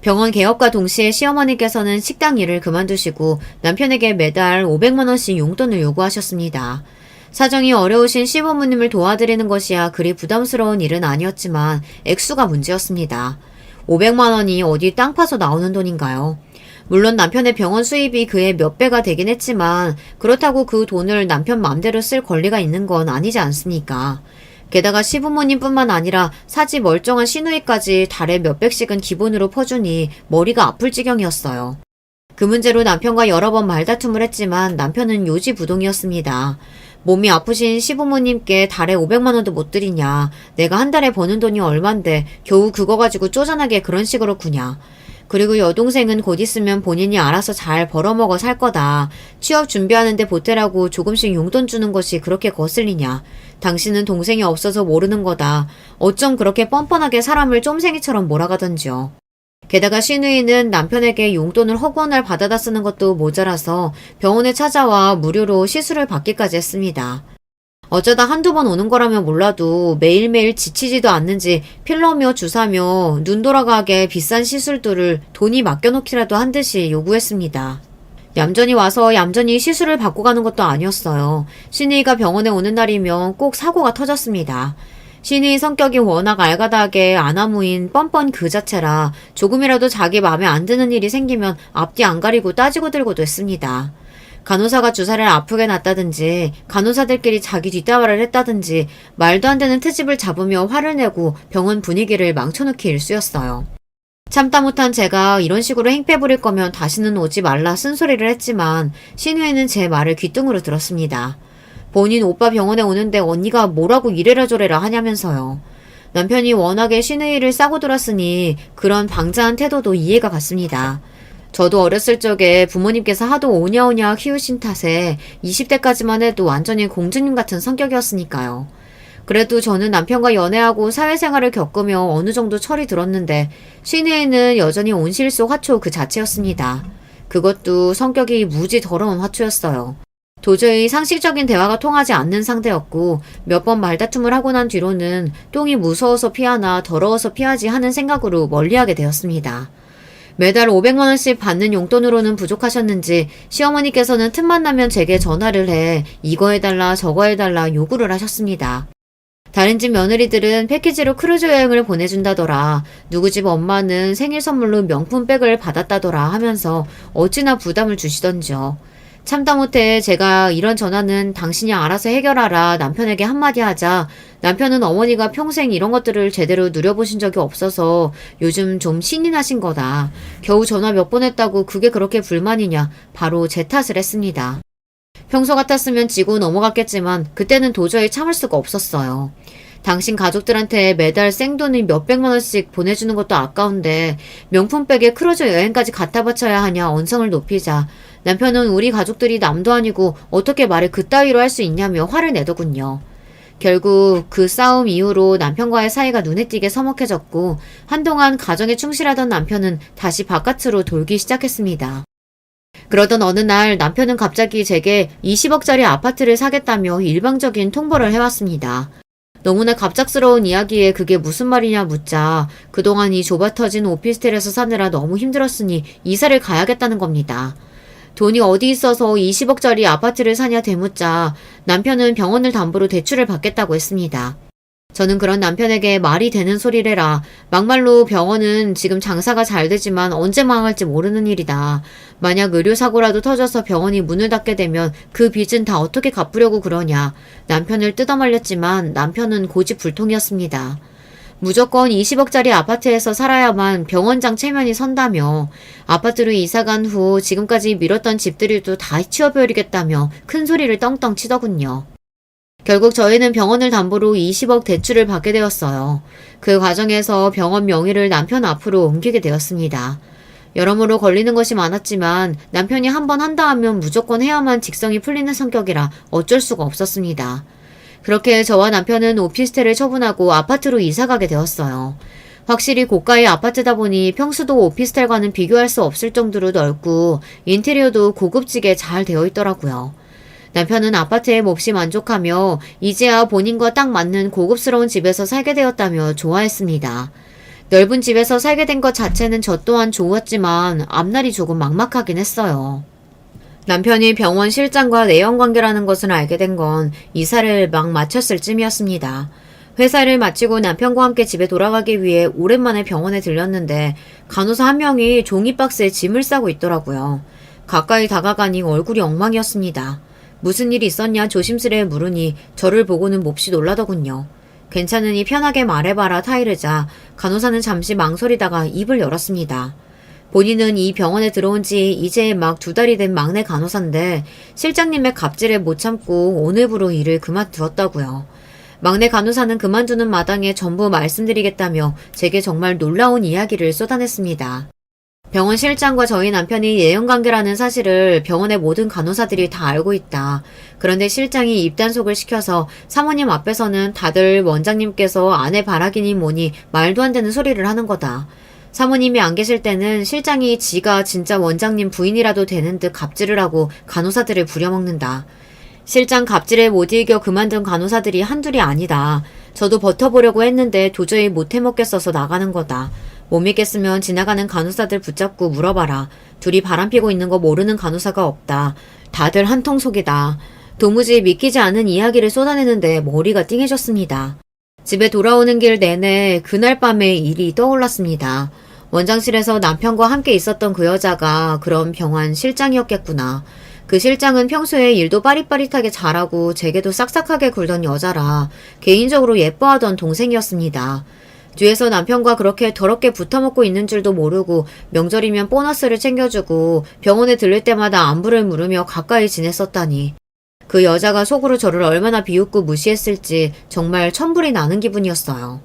병원 개업과 동시에 시어머니께서는 식당 일을 그만두시고 남편에게 매달 500만 원씩 용돈을 요구하셨습니다. 사정이 어려우신 시부모님을 도와드리는 것이야 그리 부담스러운 일은 아니었지만 액수가 문제였습니다. 500만 원이 어디 땅 파서 나오는 돈인가요? 물론 남편의 병원 수입이 그의 몇 배가 되긴 했지만 그렇다고 그 돈을 남편 맘대로 쓸 권리가 있는 건 아니지 않습니까? 게다가 시부모님뿐만 아니라 사지 멀쩡한 시누이까지 달에 몇백씩은 기본으로 퍼주니 머리가 아플 지경이었어요. 그 문제로 남편과 여러 번 말다툼을 했지만 남편은 요지부동이었습니다. 몸이 아프신 시부모님께 달에 500만 원도 못 드리냐. 내가 한 달에 버는 돈이 얼만데 겨우 그거 가지고 쪼잔하게 그런 식으로 구냐. 그리고 여동생은 곧 있으면 본인이 알아서 잘 벌어먹어 살 거다. 취업 준비하는데 보태라고 조금씩 용돈 주는 것이 그렇게 거슬리냐. 당신은 동생이 없어서 모르는 거다. 어쩜 그렇게 뻔뻔하게 사람을 쫌생이처럼 몰아가던지요. 게다가 시누이는 남편에게 용돈을 허구한 받아다 쓰는 것도 모자라서 병원에 찾아와 무료로 시술을 받기까지 했습니다. 어쩌다 한두 번 오는 거라면 몰라도 매일매일 지치지도 않는지 필러며 주사며 눈 돌아가게 비싼 시술들을 돈이 맡겨놓기라도 한 듯이 요구했습니다. 얌전히 와서 얌전히 시술을 받고 가는 것도 아니었어요. 시누이가 병원에 오는 날이면 꼭 사고가 터졌습니다. 시누이 성격이 워낙 알가닥에 아나무인 뻔뻔 그 자체라 조금이라도 자기 마음에 안 드는 일이 생기면 앞뒤 안 가리고 따지고 들고도 했습니다. 간호사가 주사를 아프게 놨다든지 간호사들끼리 자기 뒷담화를 했다든지 말도 안 되는 트집을 잡으며 화를 내고 병원 분위기를 망쳐놓기 일쑤였어요. 참다 못한 제가 이런 식으로 행패 부릴 거면 다시는 오지 말라 쓴소리를 했지만 신우이는 제 말을 귀뚱으로 들었습니다. 본인 오빠 병원에 오는데 언니가 뭐라고 이래라 저래라 하냐면서요. 남편이 워낙에 신우이를 싸고 돌았으니 그런 방자한 태도도 이해가 갔습니다. 저도 어렸을 적에 부모님께서 하도 오냐오냐 키우신 탓에 20대까지만 해도 완전히 공주님 같은 성격이었으니까요. 그래도 저는 남편과 연애하고 사회생활을 겪으며 어느 정도 철이 들었는데 시내에는 여전히 온실속 화초 그 자체였습니다. 그것도 성격이 무지 더러운 화초였어요. 도저히 상식적인 대화가 통하지 않는 상대였고 몇 번 말다툼을 하고 난 뒤로는 똥이 무서워서 피하나 더러워서 피하지 하는 생각으로 멀리하게 되었습니다. 매달 500만 원씩 받는 용돈으로는 부족하셨는지 시어머니께서는 틈만 나면 제게 전화를 해 이거 해달라 저거 해달라 요구를 하셨습니다. 다른 집 며느리들은 패키지로 크루즈 여행을 보내준다더라. 누구 집 엄마는 생일 선물로 명품백을 받았다더라 하면서 어찌나 부담을 주시던지요. 참다 못해 제가 이런 전화는 당신이 알아서 해결하라 남편에게 한마디 하자 남편은 어머니가 평생 이런 것들을 제대로 누려보신 적이 없어서 요즘 좀 신이 나신 거다. 겨우 전화 몇 번 했다고 그게 그렇게 불만이냐 바로 제 탓을 했습니다. 평소 같았으면 지고 넘어갔겠지만 그때는 도저히 참을 수가 없었어요. 당신 가족들한테 매달 생돈을 몇백만 원씩 보내주는 것도 아까운데 명품백에 크루즈 여행까지 갖다 바쳐야 하냐 언성을 높이자 남편은 우리 가족들이 남도 아니고 어떻게 말을 그따위로 할 수 있냐며 화를 내더군요. 결국 그 싸움 이후로 남편과의 사이가 눈에 띄게 서먹해졌고 한동안 가정에 충실하던 남편은 다시 바깥으로 돌기 시작했습니다. 그러던 어느 날 남편은 갑자기 제게 20억짜리 아파트를 사겠다며 일방적인 통보를 해왔습니다. 너무나 갑작스러운 이야기에 그게 무슨 말이냐 묻자 그동안 이 좁아터진 오피스텔에서 사느라 너무 힘들었으니 이사를 가야겠다는 겁니다. 돈이 어디 있어서 20억짜리 아파트를 사냐 되묻자 남편은 병원을 담보로 대출을 받겠다고 했습니다. 저는 그런 남편에게 말이 되는 소리래라. 막말로 병원은 지금 장사가 잘 되지만 언제 망할지 모르는 일이다. 만약 의료사고라도 터져서 병원이 문을 닫게 되면 그 빚은 다 어떻게 갚으려고 그러냐. 남편을 뜯어말렸지만 남편은 고집불통이었습니다. 무조건 20억짜리 아파트에서 살아야만 병원장 체면이 선다며 아파트로 이사간 후 지금까지 미뤘던 집들이도 다 치워버리겠다며 큰 소리를 떵떵 치더군요. 결국 저희는 병원을 담보로 20억 대출을 받게 되었어요. 그 과정에서 병원 명의를 남편 앞으로 옮기게 되었습니다. 여러모로 걸리는 것이 많았지만 남편이 한 번 한다 하면 무조건 해야만 직성이 풀리는 성격이라 어쩔 수가 없었습니다. 그렇게 저와 남편은 오피스텔을 처분하고 아파트로 이사가게 되었어요. 확실히 고가의 아파트다 보니 평수도 오피스텔과는 비교할 수 없을 정도로 넓고 인테리어도 고급지게 잘 되어 있더라고요. 남편은 아파트에 몹시 만족하며 이제야 본인과 딱 맞는 고급스러운 집에서 살게 되었다며 좋아했습니다. 넓은 집에서 살게 된 것 자체는 저 또한 좋았지만 앞날이 조금 막막하긴 했어요. 남편이 병원 실장과 내연관계라는 것을 알게 된 건 이사를 막 마쳤을 쯤이었습니다. 회사를 마치고 남편과 함께 집에 돌아가기 위해 오랜만에 병원에 들렸는데 간호사 한 명이 종이박스에 짐을 싸고 있더라고요. 가까이 다가가니 얼굴이 엉망이었습니다. 무슨 일이 있었냐 조심스레 물으니 저를 보고는 몹시 놀라더군요. 괜찮으니 편하게 말해봐라 타이르자 간호사는 잠시 망설이다가 입을 열었습니다. 본인은 이 병원에 들어온 지 이제 막 2달이 된 막내 간호사인데 실장님의 갑질에 못 참고 오늘부로 일을 그만두었다고요. 막내 간호사는 그만두는 마당에 전부 말씀드리겠다며 제게 정말 놀라운 이야기를 쏟아냈습니다. 병원 실장과 저희 남편이 예연관계라는 사실을 병원의 모든 간호사들이 다 알고 있다. 그런데 실장이 입단속을 시켜서 사모님 앞에서는 다들 원장님께서 아내 바라기니 뭐니 말도 안 되는 소리를 하는 거다. 사모님이 안 계실 때는 실장이 지가 진짜 원장님 부인이라도 되는 듯 갑질을 하고 간호사들을 부려먹는다. 실장 갑질에 못 이겨 그만둔 간호사들이 한둘이 아니다. 저도 버텨보려고 했는데 도저히 못 해먹겠어서 나가는 거다. 못 믿겠으면 지나가는 간호사들 붙잡고 물어봐라. 둘이 바람피고 있는 거 모르는 간호사가 없다. 다들 한통속이다. 도무지 믿기지 않은 이야기를 쏟아내는데 머리가 띵해졌습니다. 집에 돌아오는 길 내내 그날 밤의 일이 떠올랐습니다. 원장실에서 남편과 함께 있었던 그 여자가 그럼 병원 실장이었겠구나. 그 실장은 평소에 일도 빠릿빠릿하게 잘하고 제게도 싹싹하게 굴던 여자라 개인적으로 예뻐하던 동생이었습니다. 뒤에서 남편과 그렇게 더럽게 붙어먹고 있는 줄도 모르고 명절이면 보너스를 챙겨주고 병원에 들릴 때마다 안부를 물으며 가까이 지냈었다니. 그 여자가 속으로 저를 얼마나 비웃고 무시했을지 정말 천불이 나는 기분이었어요.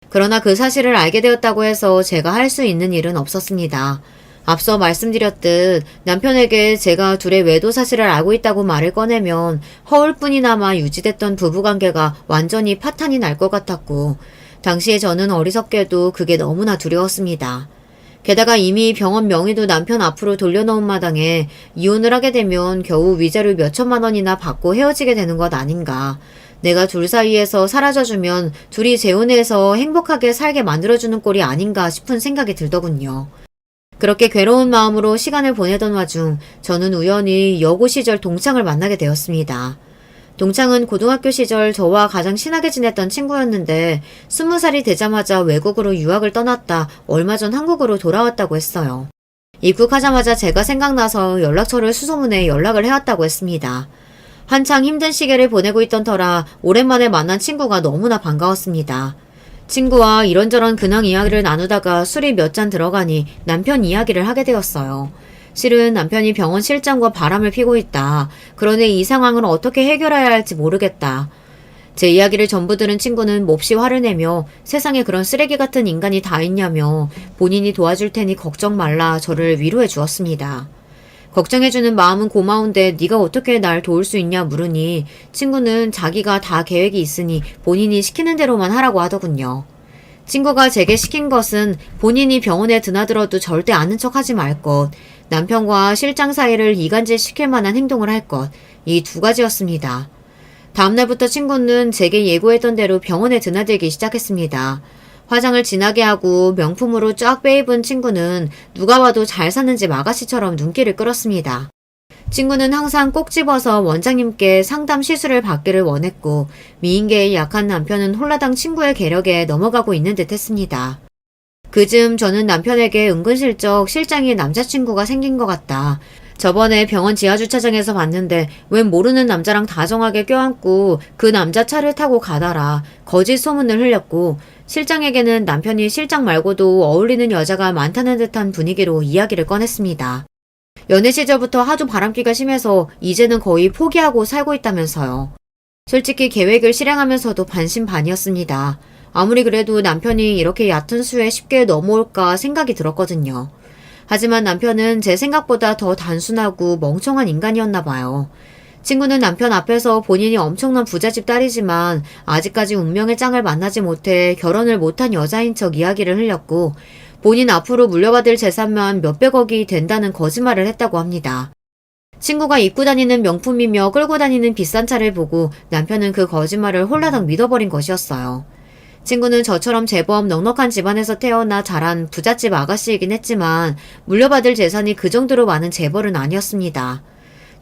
그러나 그 사실을 알게 되었다고 해서 제가 할 수 있는 일은 없었습니다. 앞서 말씀드렸듯 남편에게 제가 둘의 외도 사실을 알고 있다고 말을 꺼내면 허울뿐이나마 유지됐던 부부관계가 완전히 파탄이 날 것 같았고 당시에 저는 어리석게도 그게 너무나 두려웠습니다. 게다가 이미 병원 명의도 남편 앞으로 돌려놓은 마당에 이혼을 하게 되면 겨우 위자료 몇천만 원이나 받고 헤어지게 되는 것 아닌가. 내가 둘 사이에서 사라져주면 둘이 재혼해서 행복하게 살게 만들어주는 꼴이 아닌가 싶은 생각이 들더군요. 그렇게 괴로운 마음으로 시간을 보내던 와중 저는 우연히 여고 시절 동창을 만나게 되었습니다. 동창은 고등학교 시절 저와 가장 친하게 지냈던 친구였는데 20살이 되자마자 외국으로 유학을 떠났다 얼마 전 한국으로 돌아왔다고 했어요. 입국하자마자 제가 생각나서 연락처를 수소문해 연락을 해왔다고 했습니다. 한창 힘든 시기를 보내고 있던 터라 오랜만에 만난 친구가 너무나 반가웠습니다. 친구와 이런저런 근황 이야기를 나누다가 술이 몇 잔 들어가니 남편 이야기를 하게 되었어요. 실은 남편이 병원 실장과 바람을 피고 있다. 그러니 이 상황을 어떻게 해결해야 할지 모르겠다. 제 이야기를 전부 들은 친구는 몹시 화를 내며 세상에 그런 쓰레기 같은 인간이 다 있냐며 본인이 도와줄 테니 걱정 말라 저를 위로해 주었습니다. 걱정해주는 마음은 고마운데 네가 어떻게 날 도울 수 있냐 물으니 친구는 자기가 다 계획이 있으니 본인이 시키는 대로만 하라고 하더군요. 친구가 제게 시킨 것은 본인이 병원에 드나들어도 절대 아는 척하지 말 것, 남편과 실장 사이를 이간질 시킬 만한 행동을 할 것, 이 2가지였습니다. 다음날부터 친구는 제게 예고했던 대로 병원에 드나들기 시작했습니다. 화장을 진하게 하고 명품으로 쫙 빼입은 친구는 누가 봐도 잘 사는 집 아가씨처럼 눈길을 끌었습니다. 친구는 항상 꼭 집어서 원장님께 상담 시술을 받기를 원했고 미인계의 약한 남편은 홀라당 친구의 계력에 넘어가고 있는 듯 했습니다. 그즘 저는 남편에게 은근슬쩍 실장이 남자친구가 생긴 것 같다. 저번에 병원 지하주차장에서 봤는데 웬 모르는 남자랑 다정하게 껴안고 그 남자 차를 타고 가더라. 거짓 소문을 흘렸고 실장에게는 남편이 실장 말고도 어울리는 여자가 많다는 듯한 분위기로 이야기를 꺼냈습니다. 연애 시절부터 하도 바람기가 심해서 이제는 거의 포기하고 살고 있다면서요. 솔직히 계획을 실행하면서도 반신반의였습니다. 아무리 그래도 남편이 이렇게 얕은 수에 쉽게 넘어올까 생각이 들었거든요. 하지만 남편은 제 생각보다 더 단순하고 멍청한 인간이었나 봐요. 친구는 남편 앞에서 본인이 엄청난 부잣집 딸이지만 아직까지 운명의 짱을 만나지 못해 결혼을 못한 여자인 척 이야기를 흘렸고 본인 앞으로 물려받을 재산만 몇백억이 된다는 거짓말을 했다고 합니다. 친구가 입고 다니는 명품이며 끌고 다니는 비싼 차를 보고 남편은 그 거짓말을 홀라당 믿어버린 것이었어요. 친구는 저처럼 제법 넉넉한 집안에서 태어나 자란 부잣집 아가씨이긴 했지만 물려받을 재산이 그 정도로 많은 재벌은 아니었습니다.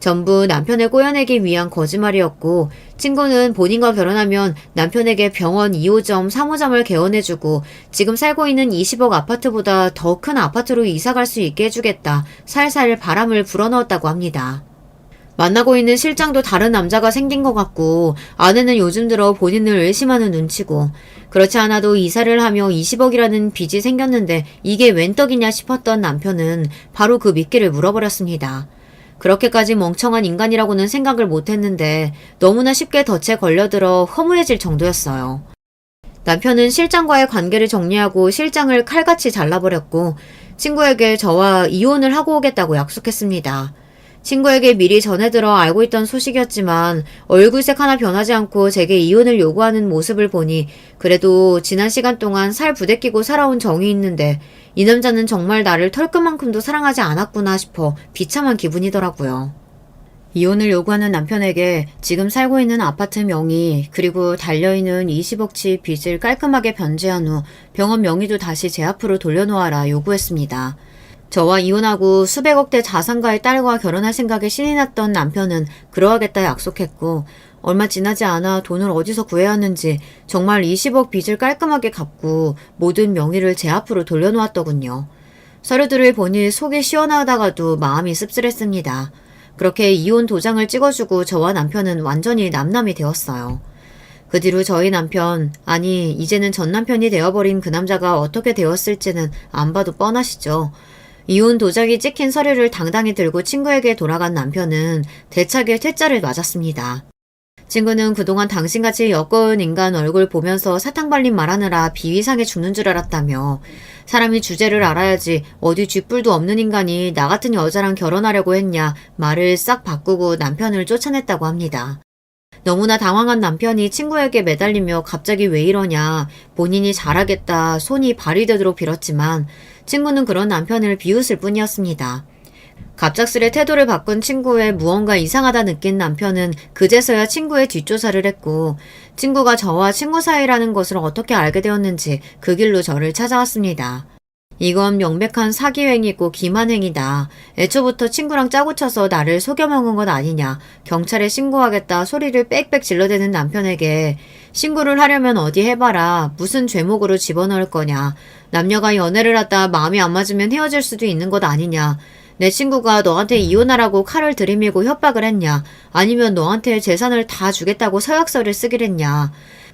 전부 남편을 꼬여내기 위한 거짓말이었고 친구는 본인과 결혼하면 남편에게 병원 2호점, 3호점을 개원해주고 지금 살고 있는 20억 아파트보다 더 큰 아파트로 이사갈 수 있게 해주겠다 살살 바람을 불어넣었다고 합니다. 만나고 있는 실장도 다른 남자가 생긴 것 같고 아내는 요즘 들어 본인을 의심하는 눈치고 그렇지 않아도 이사를 하며 20억이라는 빚이 생겼는데 이게 웬 떡이냐 싶었던 남편은 바로 그 미끼를 물어버렸습니다. 그렇게까지 멍청한 인간이라고는 생각을 못했는데 너무나 쉽게 덫에 걸려들어 허무해질 정도였어요. 남편은 실장과의 관계를 정리하고 실장을 칼같이 잘라버렸고 친구에게 저와 이혼을 하고 오겠다고 약속했습니다. 친구에게 미리 전해들어 알고 있던 소식이었지만 얼굴색 하나 변하지 않고 제게 이혼을 요구하는 모습을 보니 그래도 지난 시간 동안 살 부대끼고 살아온 정이 있는데 이 남자는 정말 나를 털끝만큼도 사랑하지 않았구나 싶어 비참한 기분이더라고요. 이혼을 요구하는 남편에게 지금 살고 있는 아파트 명의 그리고 달려있는 20억치 빚을 깔끔하게 변제한 후 병원 명의도 다시 제 앞으로 돌려놓아라 요구했습니다. 저와 이혼하고 수백억대 자산가의 딸과 결혼할 생각에 신이 났던 남편은 그러하겠다 약속했고 얼마 지나지 않아 돈을 어디서 구해야 하는지 정말 20억 빚을 깔끔하게 갚고 모든 명의를 제 앞으로 돌려놓았더군요. 서류들을 보니 속이 시원하다가도 마음이 씁쓸했습니다. 그렇게 이혼 도장을 찍어주고 저와 남편은 완전히 남남이 되었어요. 그 뒤로 저희 남편, 아니 이제는 전 남편이 되어버린 그 남자가 어떻게 되었을지는 안 봐도 뻔하시죠. 이혼 도장이 찍힌 서류를 당당히 들고 친구에게 돌아간 남편은 대차게 퇴짜를 맞았습니다. 친구는 그동안 당신같이 여꺼운 인간 얼굴 보면서 사탕 발린 말하느라 비위상해 죽는 줄 알았다며 사람이 주제를 알아야지 어디 쥐뿔도 없는 인간이 나 같은 여자랑 결혼하려고 했냐 말을 싹 바꾸고 남편을 쫓아냈다고 합니다. 너무나 당황한 남편이 친구에게 매달리며 갑자기 왜 이러냐 본인이 잘하겠다 손이 발이 되도록 빌었지만 친구는 그런 남편을 비웃을 뿐이었습니다. 갑작스레 태도를 바꾼 친구의 무언가 이상하다 느낀 남편은 그제서야 친구의 뒷조사를 했고 친구가 저와 친구 사이라는 것을 어떻게 알게 되었는지 그 길로 저를 찾아왔습니다. 이건 명백한 사기행위고 기만행위다. 애초부터 친구랑 짜고 쳐서 나를 속여먹은 것 아니냐. 경찰에 신고하겠다 소리를 빽빽 질러대는 남편에게 신고를 하려면 어디 해봐라. 무슨 죄목으로 집어넣을 거냐. 남녀가 연애를 하다 마음이 안 맞으면 헤어질 수도 있는 것 아니냐. 내 친구가 너한테 이혼하라고 칼을 들이밀고 협박을 했냐. 아니면 너한테 재산을 다 주겠다고 서약서를 쓰기로 했냐.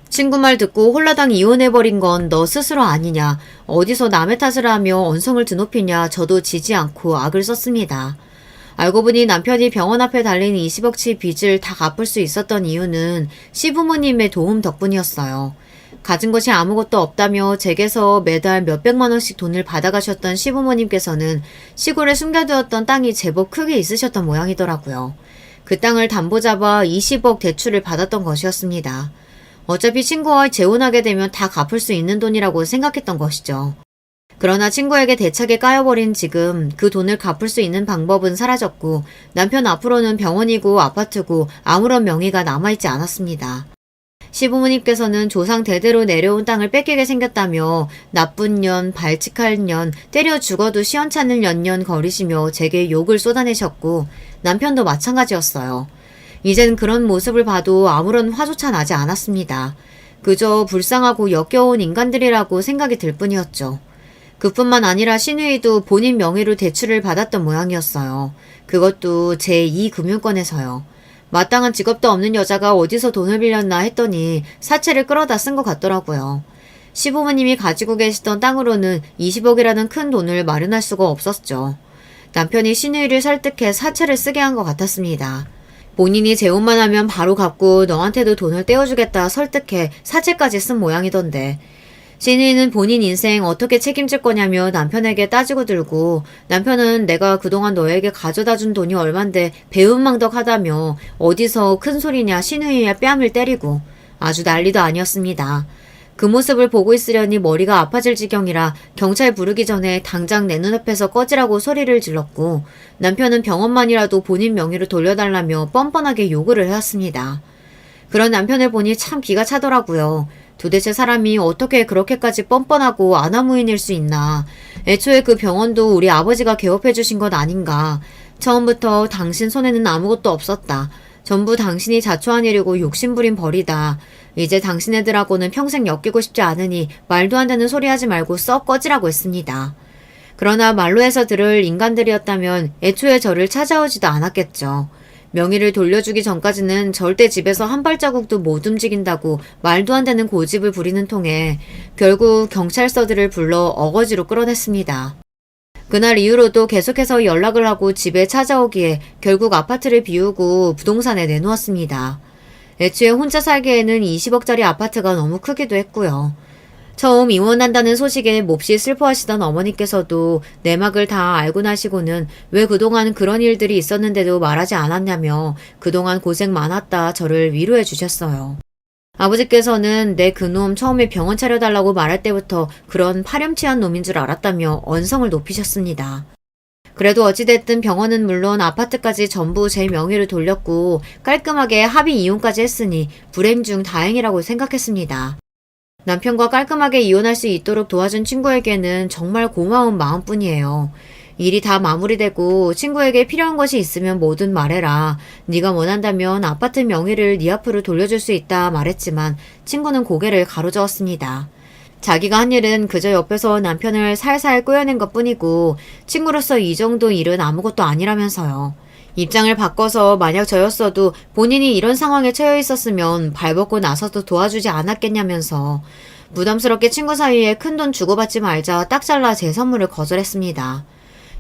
친구 말 듣고 홀라당 이혼해버린 건 너 스스로 아니냐. 어디서 남의 탓을 하며 언성을 드높이냐. 저도 지지 않고 악을 썼습니다. 알고 보니 남편이 병원 앞에 달린 20억치 빚을 다 갚을 수 있었던 이유는 시부모님의 도움 덕분이었어요. 가진 것이 아무것도 없다며 제게서 매달 몇백만 원씩 돈을 받아가셨던 시부모님께서는 시골에 숨겨두었던 땅이 제법 크게 있으셨던 모양이더라고요. 그 땅을 담보 잡아 20억 대출을 받았던 것이었습니다. 어차피 친구와 재혼하게 되면 다 갚을 수 있는 돈이라고 생각했던 것이죠. 그러나 친구에게 대차게 까여버린 지금 그 돈을 갚을 수 있는 방법은 사라졌고 남편 앞으로는 병원이고 아파트고 아무런 명의가 남아있지 않았습니다. 시부모님께서는 조상 대대로 내려온 땅을 뺏기게 생겼다며 나쁜 년, 발칙할 년, 때려 죽어도 시원찮을 년년 거리시며 제게 욕을 쏟아내셨고 남편도 마찬가지였어요. 이젠 그런 모습을 봐도 아무런 화조차 나지 않았습니다. 그저 불쌍하고 역겨운 인간들이라고 생각이 들 뿐이었죠. 그뿐만 아니라 시누이도 본인 명의로 대출을 받았던 모양이었어요. 그것도 제2금융권에서요. 마땅한 직업도 없는 여자가 어디서 돈을 빌렸나 했더니 사채를 끌어다 쓴 것 같더라고요. 시부모님이 가지고 계시던 땅으로는 20억이라는 큰 돈을 마련할 수가 없었죠. 남편이 시누이를 설득해 사채를 쓰게 한 것 같았습니다. 본인이 재혼만 하면 바로 갚고 너한테도 돈을 떼어주겠다 설득해 사채까지 쓴 모양이던데 신이는 본인 인생 어떻게 책임질 거냐며 남편에게 따지고 들고, 남편은 내가 그동안 너에게 가져다 준 돈이 얼만데 배은망덕하다며 어디서 큰 소리냐 신우이의 뺨을 때리고 아주 난리도 아니었습니다. 그 모습을 보고 있으려니 머리가 아파질 지경이라 경찰 부르기 전에 당장 내 눈앞에서 꺼지라고 소리를 질렀고, 남편은 병원만이라도 본인 명의로 돌려달라며 뻔뻔하게 요구를 해왔습니다. 그런 남편을 보니 참 기가 차더라고요. 도대체 사람이 어떻게 그렇게까지 뻔뻔하고 아나무인일 수 있나. 애초에 그 병원도 우리 아버지가 개업해 주신 것 아닌가. 처음부터 당신 손에는 아무것도 없었다. 전부 당신이 자초한 일이고 욕심부린 벌이다. 이제 당신 애들하고는 평생 엮이고 싶지 않으니 말도 안 되는 소리 하지 말고 썩 꺼지라고 했습니다. 그러나 말로 해서 들을 인간들이었다면 애초에 저를 찾아오지도 않았겠죠. 명의를 돌려주기 전까지는 절대 집에서 한 발자국도 못 움직인다고 말도 안 되는 고집을 부리는 통에 결국 경찰서들을 불러 어거지로 끌어냈습니다. 그날 이후로도 계속해서 연락을 하고 집에 찾아오기에 결국 아파트를 비우고 부동산에 내놓았습니다. 애초에 혼자 살기에는 20억짜리 아파트가 너무 크기도 했고요. 처음 이혼한다는 소식에 몹시 슬퍼하시던 어머니께서도 내막을 다 알고 나시고는 왜 그동안 그런 일들이 있었는데도 말하지 않았냐며 그동안 고생 많았다 저를 위로해 주셨어요. 아버지께서는 내 그놈 처음에 병원 차려달라고 말할 때부터 그런 파렴치한 놈인 줄 알았다며 언성을 높이셨습니다. 그래도 어찌됐든 병원은 물론 아파트까지 전부 제 명의로 돌렸고 깔끔하게 합의 이혼까지 했으니 불행 중 다행이라고 생각했습니다. 남편과 깔끔하게 이혼할 수 있도록 도와준 친구에게는 정말 고마운 마음뿐이에요. 일이 다 마무리되고 친구에게 필요한 것이 있으면 뭐든 말해라. 네가 원한다면 아파트 명의를 네 앞으로 돌려줄 수 있다 말했지만 친구는 고개를 가로저었습니다. 자기가 한 일은 그저 옆에서 남편을 살살 꼬여낸 것뿐이고 친구로서 이 정도 일은 아무것도 아니라면서요. 입장을 바꿔서 만약 저였어도 본인이 이런 상황에 처해 있었으면 발벗고 나서도 도와주지 않았겠냐면서 부담스럽게 친구 사이에 큰돈 주고받지 말자 딱 잘라 제 선물을 거절했습니다.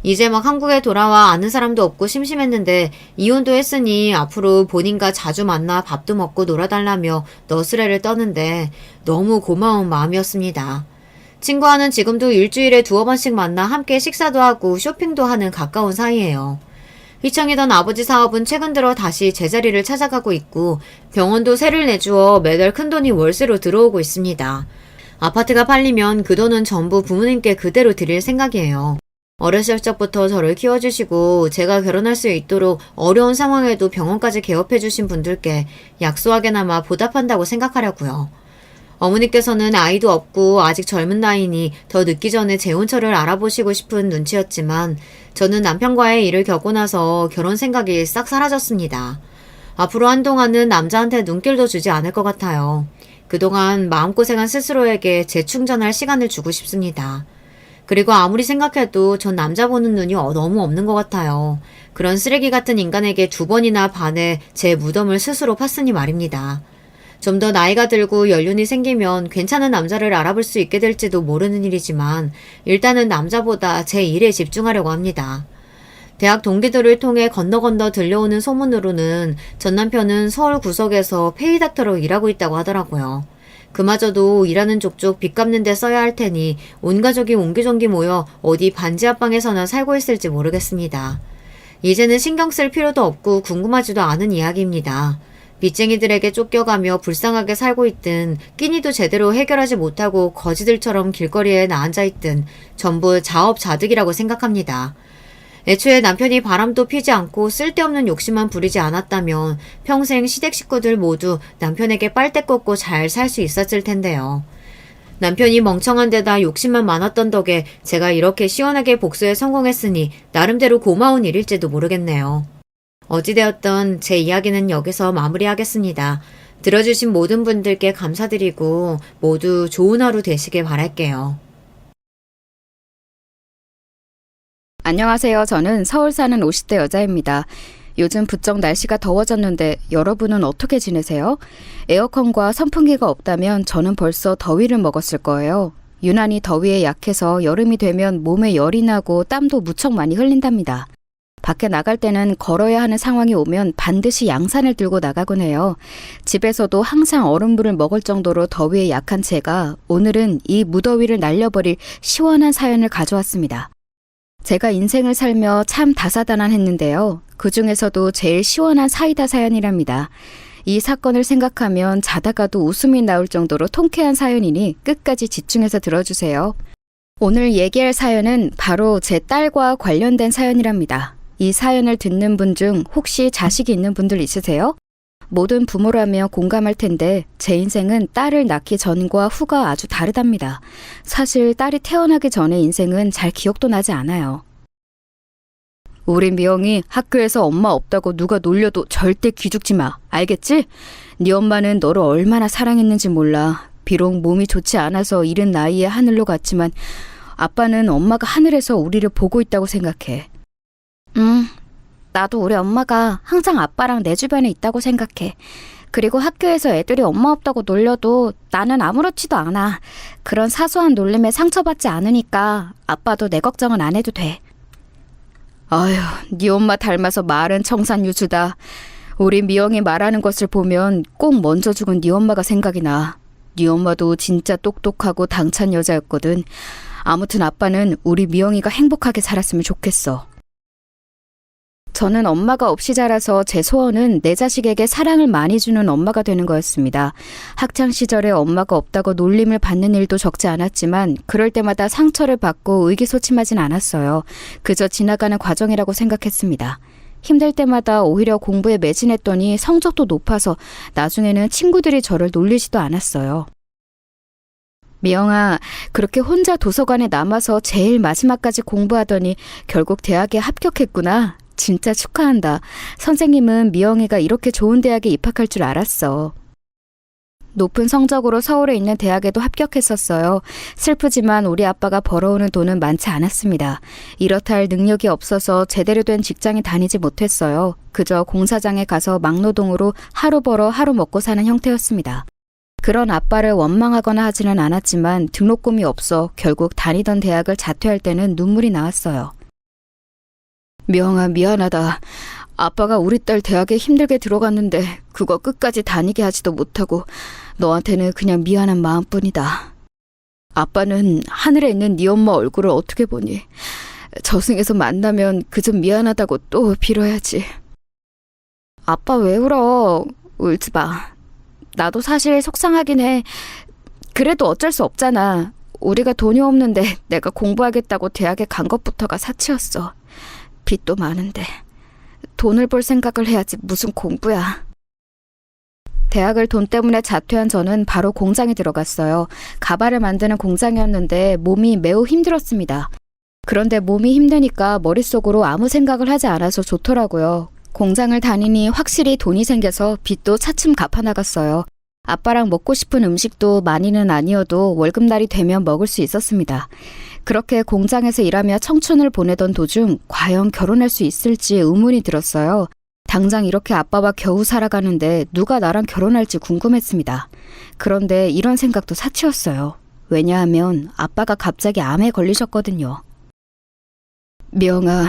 이제 막 한국에 돌아와 아는 사람도 없고 심심했는데 이혼도 했으니 앞으로 본인과 자주 만나 밥도 먹고 놀아달라며 너스레를 떠는데 너무 고마운 마음이었습니다. 친구와는 지금도 일주일에 2-3번씩 만나 함께 식사도 하고 쇼핑도 하는 가까운 사이예요. 휘청이던 아버지 사업은 최근 들어 다시 제자리를 찾아가고 있고 병원도 세를 내주어 매달 큰돈이 월세로 들어오고 있습니다. 아파트가 팔리면 그 돈은 전부 부모님께 그대로 드릴 생각이에요. 어렸을 적부터 저를 키워주시고 제가 결혼할 수 있도록 어려운 상황에도 병원까지 개업해주신 분들께 약소하게나마 보답한다고 생각하려고요. 어머니께서는 아이도 없고 아직 젊은 나이니 더 늦기 전에 재혼처를 알아보시고 싶은 눈치였지만 저는 남편과의 일을 겪고 나서 결혼 생각이 싹 사라졌습니다. 앞으로 한동안은 남자한테 눈길도 주지 않을 것 같아요. 그동안 마음고생한 스스로에게 재충전할 시간을 주고 싶습니다. 그리고 아무리 생각해도 전 남자 보는 눈이 너무 없는 것 같아요. 그런 쓰레기 같은 인간에게 2번이나 반해 제 무덤을 스스로 팠으니 말입니다. 좀 더 나이가 들고 연륜이 생기면 괜찮은 남자를 알아볼 수 있게 될지도 모르는 일이지만 일단은 남자보다 제 일에 집중하려고 합니다. 대학 동기들을 통해 건너 들려오는 소문으로는 전 남편은 서울 구석에서 페이닥터로 일하고 있다고 하더라고요. 그마저도 일하는 족족 빚 갚는 데 써야 할 테니 온 가족이 옹기종기 모여 어디 반지 앞방에서나 살고 있을지 모르겠습니다. 이제는 신경 쓸 필요도 없고 궁금하지도 않은 이야기입니다. 빚쟁이들에게 쫓겨가며 불쌍하게 살고 있든 끼니도 제대로 해결하지 못하고 거지들처럼 길거리에 나앉아있든 전부 자업자득이라고 생각합니다. 애초에 남편이 바람도 피지 않고 쓸데없는 욕심만 부리지 않았다면 평생 시댁 식구들 모두 남편에게 빨대 꽂고 잘 살 수 있었을 텐데요. 남편이 멍청한 데다 욕심만 많았던 덕에 제가 이렇게 시원하게 복수에 성공했으니 나름대로 고마운 일일지도 모르겠네요. 어찌되었던 제 이야기는 여기서 마무리하겠습니다. 들어주신 모든 분들께 감사드리고 모두 좋은 하루 되시길 바랄게요. 안녕하세요. 저는 서울 사는 50대 여자입니다. 요즘 부쩍 날씨가 더워졌는데 여러분은 어떻게 지내세요? 에어컨과 선풍기가 없다면 저는 벌써 더위를 먹었을 거예요. 유난히 더위에 약해서 여름이 되면 몸에 열이 나고 땀도 무척 많이 흘린답니다. 밖에 나갈 때는 걸어야 하는 상황이 오면 반드시 양산을 들고 나가곤 해요. 집에서도 항상 얼음물을 먹을 정도로 더위에 약한 제가 오늘은 이 무더위를 날려버릴 시원한 사연을 가져왔습니다. 제가 인생을 살며 참 다사다난했는데요. 그 중에서도 제일 시원한 사이다 사연이랍니다. 이 사건을 생각하면 자다가도 웃음이 나올 정도로 통쾌한 사연이니 끝까지 집중해서 들어주세요. 오늘 얘기할 사연은 바로 제 딸과 관련된 사연이랍니다. 이 사연을 듣는 분 중 혹시 자식이 있는 분들 있으세요? 모든 부모라면 공감할 텐데 제 인생은 딸을 낳기 전과 후가 아주 다르답니다. 사실 딸이 태어나기 전의 인생은 잘 기억도 나지 않아요. 우리 미영이 학교에서 엄마 없다고 누가 놀려도 절대 기죽지 마. 알겠지? 네 엄마는 너를 얼마나 사랑했는지 몰라. 비록 몸이 좋지 않아서 이른 나이에 하늘로 갔지만 아빠는 엄마가 하늘에서 우리를 보고 있다고 생각해. 나도 우리 엄마가 항상 아빠랑 내 주변에 있다고 생각해. 그리고 학교에서 애들이 엄마 없다고 놀려도 나는 아무렇지도 않아. 그런 사소한 놀림에 상처받지 않으니까 아빠도 내 걱정은 안 해도 돼. 아휴, 네 엄마 닮아서 말은 청산유수다. 우리 미영이 말하는 것을 보면 꼭 먼저 죽은 네 엄마가 생각이 나. 네 엄마도 진짜 똑똑하고 당찬 여자였거든. 아무튼 아빠는 우리 미영이가 행복하게 살았으면 좋겠어. 저는 엄마가 없이 자라서 제 소원은 내 자식에게 사랑을 많이 주는 엄마가 되는 거였습니다. 학창시절에 엄마가 없다고 놀림을 받는 일도 적지 않았지만 그럴 때마다 상처를 받고 의기소침하진 않았어요. 그저 지나가는 과정이라고 생각했습니다. 힘들 때마다 오히려 공부에 매진했더니 성적도 높아서 나중에는 친구들이 저를 놀리지도 않았어요. 미영아, 그렇게 혼자 도서관에 남아서 제일 마지막까지 공부하더니 결국 대학에 합격했구나. 진짜 축하한다. 선생님은 미영이가 이렇게 좋은 대학에 입학할 줄 알았어. 높은 성적으로 서울에 있는 대학에도 합격했었어요. 슬프지만 우리 아빠가 벌어오는 돈은 많지 않았습니다. 이렇다 할 능력이 없어서 제대로 된 직장에 다니지 못했어요. 그저 공사장에 가서 막노동으로 하루 벌어 하루 먹고 사는 형태였습니다. 그런 아빠를 원망하거나 하지는 않았지만 등록금이 없어 결국 다니던 대학을 자퇴할 때는 눈물이 나왔어요. 미영아, 미안하다. 아빠가 우리 딸 대학에 힘들게 들어갔는데 그거 끝까지 다니게 하지도 못하고 너한테는 그냥 미안한 마음뿐이다. 아빠는 하늘에 있는 네 엄마 얼굴을 어떻게 보니? 저승에서 만나면 그저 미안하다고 또 빌어야지. 아빠 왜 울어? 울지 마. 나도 사실 속상하긴 해. 그래도 어쩔 수 없잖아. 우리가 돈이 없는데 내가 공부하겠다고 대학에 간 것부터가 사치였어. 빚도 많은데 돈을 벌 생각을 해야지 무슨 공부야. 대학을 돈 때문에 자퇴한 저는 바로 공장에 들어갔어요. 가발을 만드는 공장이었는데 몸이 매우 힘들었습니다. 그런데 몸이 힘드니까 머릿속으로 아무 생각을 하지 않아서 좋더라고요. 공장을 다니니 확실히 돈이 생겨서 빚도 차츰 갚아나갔어요. 아빠랑 먹고 싶은 음식도 많이는 아니어도 월급날이 되면 먹을 수 있었습니다. 그렇게 공장에서 일하며 청춘을 보내던 도중 과연 결혼할 수 있을지 의문이 들었어요. 당장 이렇게 아빠와 겨우 살아가는데 누가 나랑 결혼할지 궁금했습니다. 그런데 이런 생각도 사치였어요. 왜냐하면 아빠가 갑자기 암에 걸리셨거든요. 미영아,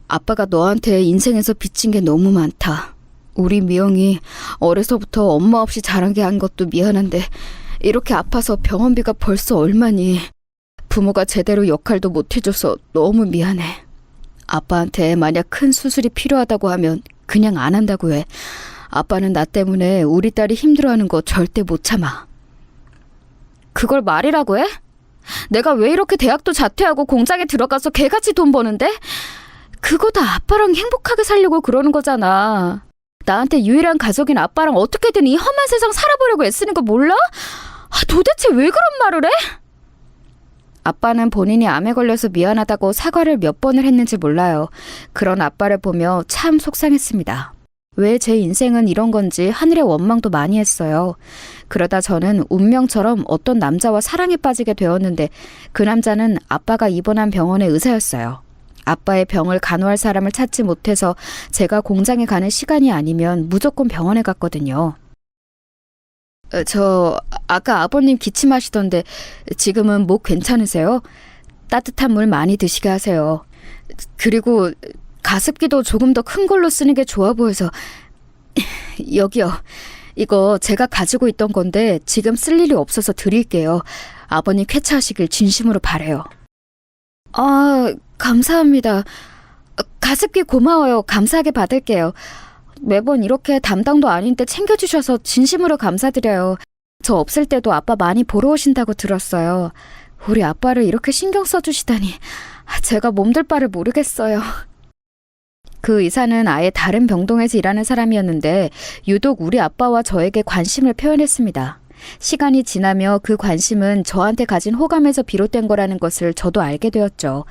아빠가 너한테 인생에서 빚진 게 너무 많다. 우리 미영이 어려서부터 엄마 없이 자라게 한 것도 미안한데 이렇게 아파서 병원비가 벌써 얼마니. 부모가 제대로 역할도 못해줘서 너무 미안해. 아빠한테 만약 큰 수술이 필요하다고 하면 그냥 안 한다고 해. 아빠는 나 때문에 우리 딸이 힘들어하는 거 절대 못 참아. 그걸 말이라고 해? 내가 왜 이렇게 대학도 자퇴하고 공장에 들어가서 개같이 돈 버는데? 그거 다 아빠랑 행복하게 살려고 그러는 거잖아. 나한테 유일한 가족인 아빠랑 어떻게든 이 험한 세상 살아보려고 애쓰는 거 몰라? 도대체 왜 그런 말을 해? 아빠는 본인이 암에 걸려서 미안하다고 사과를 몇 번을 했는지 몰라요. 그런 아빠를 보며 참 속상했습니다. 왜 제 인생은 이런 건지 하늘의 원망도 많이 했어요. 그러다 저는 운명처럼 어떤 남자와 사랑에 빠지게 되었는데 그 남자는 아빠가 입원한 병원의 의사였어요. 아빠의 병을 간호할 사람을 찾지 못해서 제가 공장에 가는 시간이 아니면 무조건 병원에 갔거든요. 아까 아버님 기침하시던데 지금은 목 괜찮으세요? 따뜻한 물 많이 드시게 하세요. 그리고 가습기도 조금 더 큰 걸로 쓰는 게 좋아 보여서. 여기요. 이거 제가 가지고 있던 건데 지금 쓸 일이 없어서 드릴게요. 아버님 쾌차하시길 진심으로 바래요. 아, 감사합니다. 가습기 고마워요. 감사하게 받을게요. 매번 이렇게 담당도 아닌데 챙겨주셔서 진심으로 감사드려요. 저 없을 때도 아빠 많이 보러 오신다고 들었어요. 우리 아빠를 이렇게 신경 써주시다니 제가 몸둘 바를 모르겠어요. 그 의사는 아예 다른 병동에서 일하는 사람이었는데 유독 우리 아빠와 저에게 관심을 표현했습니다. 시간이 지나며 그 관심은 저한테 가진 호감에서 비롯된 거라는 것을 저도 알게 되었죠.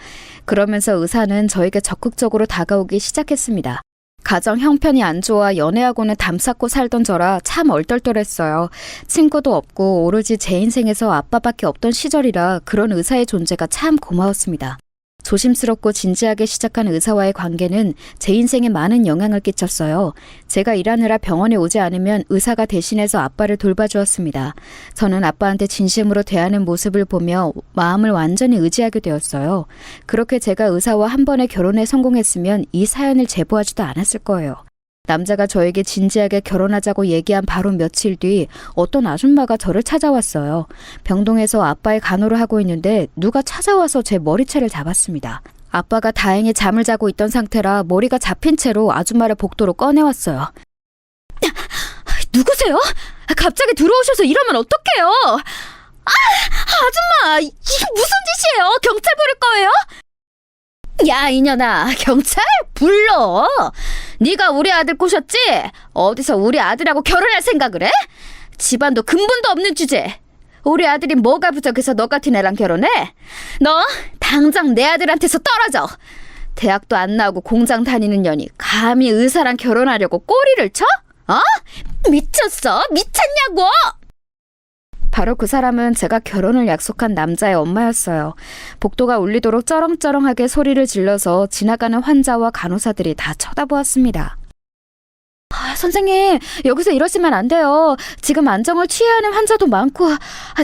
그러면서 의사는 저에게 적극적으로 다가오기 시작했습니다. 가정 형편이 안 좋아 연애하고는 담쌓고 살던 저라 참 얼떨떨했어요. 친구도 없고 오로지 제 인생에서 아빠밖에 없던 시절이라 그런 의사의 존재가 참 고마웠습니다. 조심스럽고 진지하게 시작한 의사와의 관계는 제 인생에 많은 영향을 끼쳤어요. 제가 일하느라 병원에 오지 않으면 의사가 대신해서 아빠를 돌봐주었습니다. 저는 아빠한테 진심으로 대하는 모습을 보며 마음을 완전히 의지하게 되었어요. 그렇게 제가 의사와 한 번에 결혼에 성공했으면 이 사연을 제보하지도 않았을 거예요. 남자가 저에게 진지하게 결혼하자고 얘기한 바로 며칠 뒤 어떤 아줌마가 저를 찾아왔어요. 병동에서 아빠의 간호를 하고 있는데 누가 찾아와서 제 머리채를 잡았습니다. 아빠가 다행히 잠을 자고 있던 상태라 머리가 잡힌 채로 아줌마를 복도로 꺼내왔어요. 누구세요? 갑자기 들어오셔서 이러면 어떡해요? 아줌마! 이게 무슨 짓이에요? 경찰 부를 거예요? 야, 이년아, 경찰? 불러! 네가 우리 아들 꼬셨지? 어디서 우리 아들하고 결혼할 생각을 해? 집안도 근본도 없는 주제. 우리 아들이 뭐가 부족해서 너 같은 애랑 결혼해? 너 당장 내 아들한테서 떨어져. 대학도 안 나오고 공장 다니는 년이 감히 의사랑 결혼하려고 꼬리를 쳐? 미쳤어? 미쳤냐고? 바로 그 사람은 제가 결혼을 약속한 남자의 엄마였어요. 복도가 울리도록 쩌렁쩌렁하게 소리를 질러서 지나가는 환자와 간호사들이 다 쳐다보았습니다. 선생님, 여기서 이러시면 안 돼요. 지금 안정을 취해야 하는 환자도 많고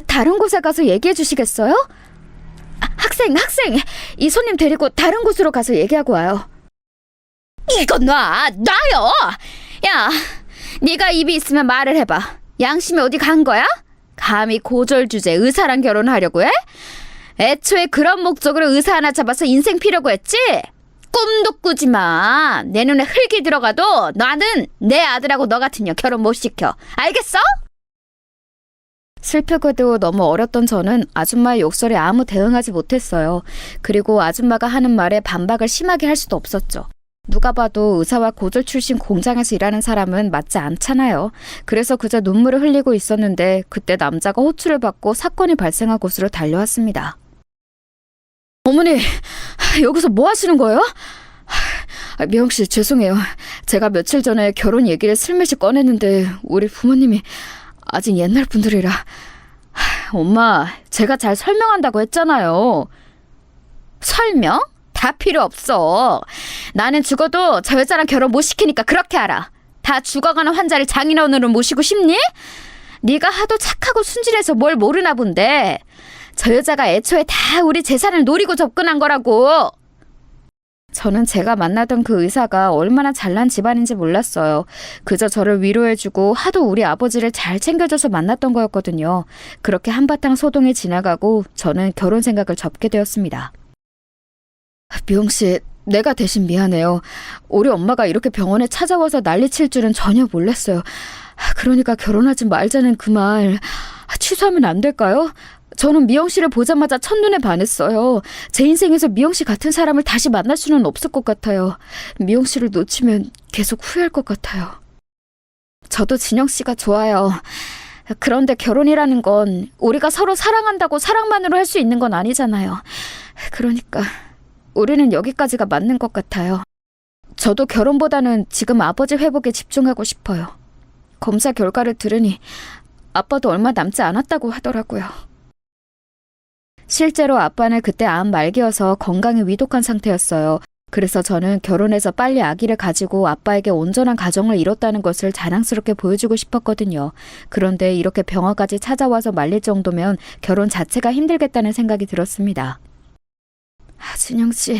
다른 곳에 가서 얘기해 주시겠어요? 학생! 이 손님 데리고 다른 곳으로 가서 얘기하고 와요. 이거 놔요! 야, 네가 입이 있으면 말을 해봐. 양심이 어디 간 거야? 감히 고졸 주제 의사랑 결혼하려고 해? 애초에 그런 목적으로 의사 하나 잡아서 인생 피려고 했지? 꿈도 꾸지 마. 내 눈에 흙이 들어가도 나는 내 아들하고 너 같은 년 결혼 못 시켜. 알겠어? 슬프게도 너무 어렸던 저는 아줌마의 욕설에 아무 대응하지 못했어요. 그리고 아줌마가 하는 말에 반박을 심하게 할 수도 없었죠. 누가 봐도 의사와 고졸 출신 공장에서 일하는 사람은 맞지 않잖아요. 그래서 그저 눈물을 흘리고 있었는데 그때 남자가 호출을 받고 사건이 발생한 곳으로 달려왔습니다. 어머니, 여기서 뭐 하시는 거예요? 미영 씨, 죄송해요. 제가 며칠 전에 결혼 얘기를 슬며시 꺼냈는데 우리 부모님이 아직 옛날 분들이라. 엄마, 제가 잘 설명한다고 했잖아요. 설명? 다 필요 없어. 나는 죽어도 저 여자랑 결혼 못 시키니까 그렇게 알아. 다 죽어가는 환자를 장인어른으로 모시고 싶니? 네가 하도 착하고 순진해서 뭘 모르나 본데. 저 여자가 애초에 다 우리 재산을 노리고 접근한 거라고. 저는 제가 만나던 그 의사가 얼마나 잘난 집안인지 몰랐어요. 그저 저를 위로해주고 하도 우리 아버지를 잘 챙겨줘서 만났던 거였거든요. 그렇게 한바탕 소동이 지나가고 저는 결혼 생각을 접게 되었습니다. 미영 씨, 내가 대신 미안해요. 우리 엄마가 이렇게 병원에 찾아와서 난리칠 줄은 전혀 몰랐어요. 그러니까 결혼하지 말자는 그 말 취소하면 안 될까요? 저는 미영 씨를 보자마자 첫눈에 반했어요. 제 인생에서 미영 씨 같은 사람을 다시 만날 수는 없을 것 같아요. 미영 씨를 놓치면 계속 후회할 것 같아요. 저도 진영 씨가 좋아요. 그런데 결혼이라는 건 우리가 서로 사랑한다고 사랑만으로 할 수 있는 건 아니잖아요. 그러니까 우리는 여기까지가 맞는 것 같아요. 저도 결혼보다는 지금 아버지 회복에 집중하고 싶어요. 검사 결과를 들으니 아빠도 얼마 남지 않았다고 하더라고요. 실제로 아빠는 그때 암 말기여서 건강이 위독한 상태였어요. 그래서 저는 결혼해서 빨리 아기를 가지고 아빠에게 온전한 가정을 이뤘다는 것을 자랑스럽게 보여주고 싶었거든요. 그런데 이렇게 병원까지 찾아와서 말릴 정도면 결혼 자체가 힘들겠다는 생각이 들었습니다. 진영 씨,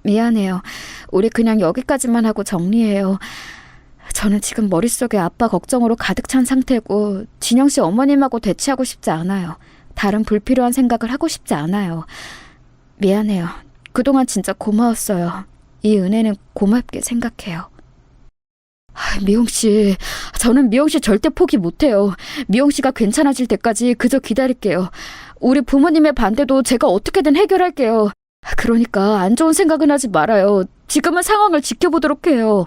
미안해요. 우리 그냥 여기까지만 하고 정리해요. 저는 지금 머릿속에 아빠 걱정으로 가득 찬 상태고 진영 씨 어머님하고 대치하고 싶지 않아요. 다른 불필요한 생각을 하고 싶지 않아요. 미안해요. 그동안 진짜 고마웠어요. 이 은혜는 고맙게 생각해요. 미영 씨, 저는 미영 씨 절대 포기 못해요. 미영 씨가 괜찮아질 때까지 그저 기다릴게요. 우리 부모님의 반대도 제가 어떻게든 해결할게요. 그러니까 안 좋은 생각은 하지 말아요. 지금은 상황을 지켜보도록 해요.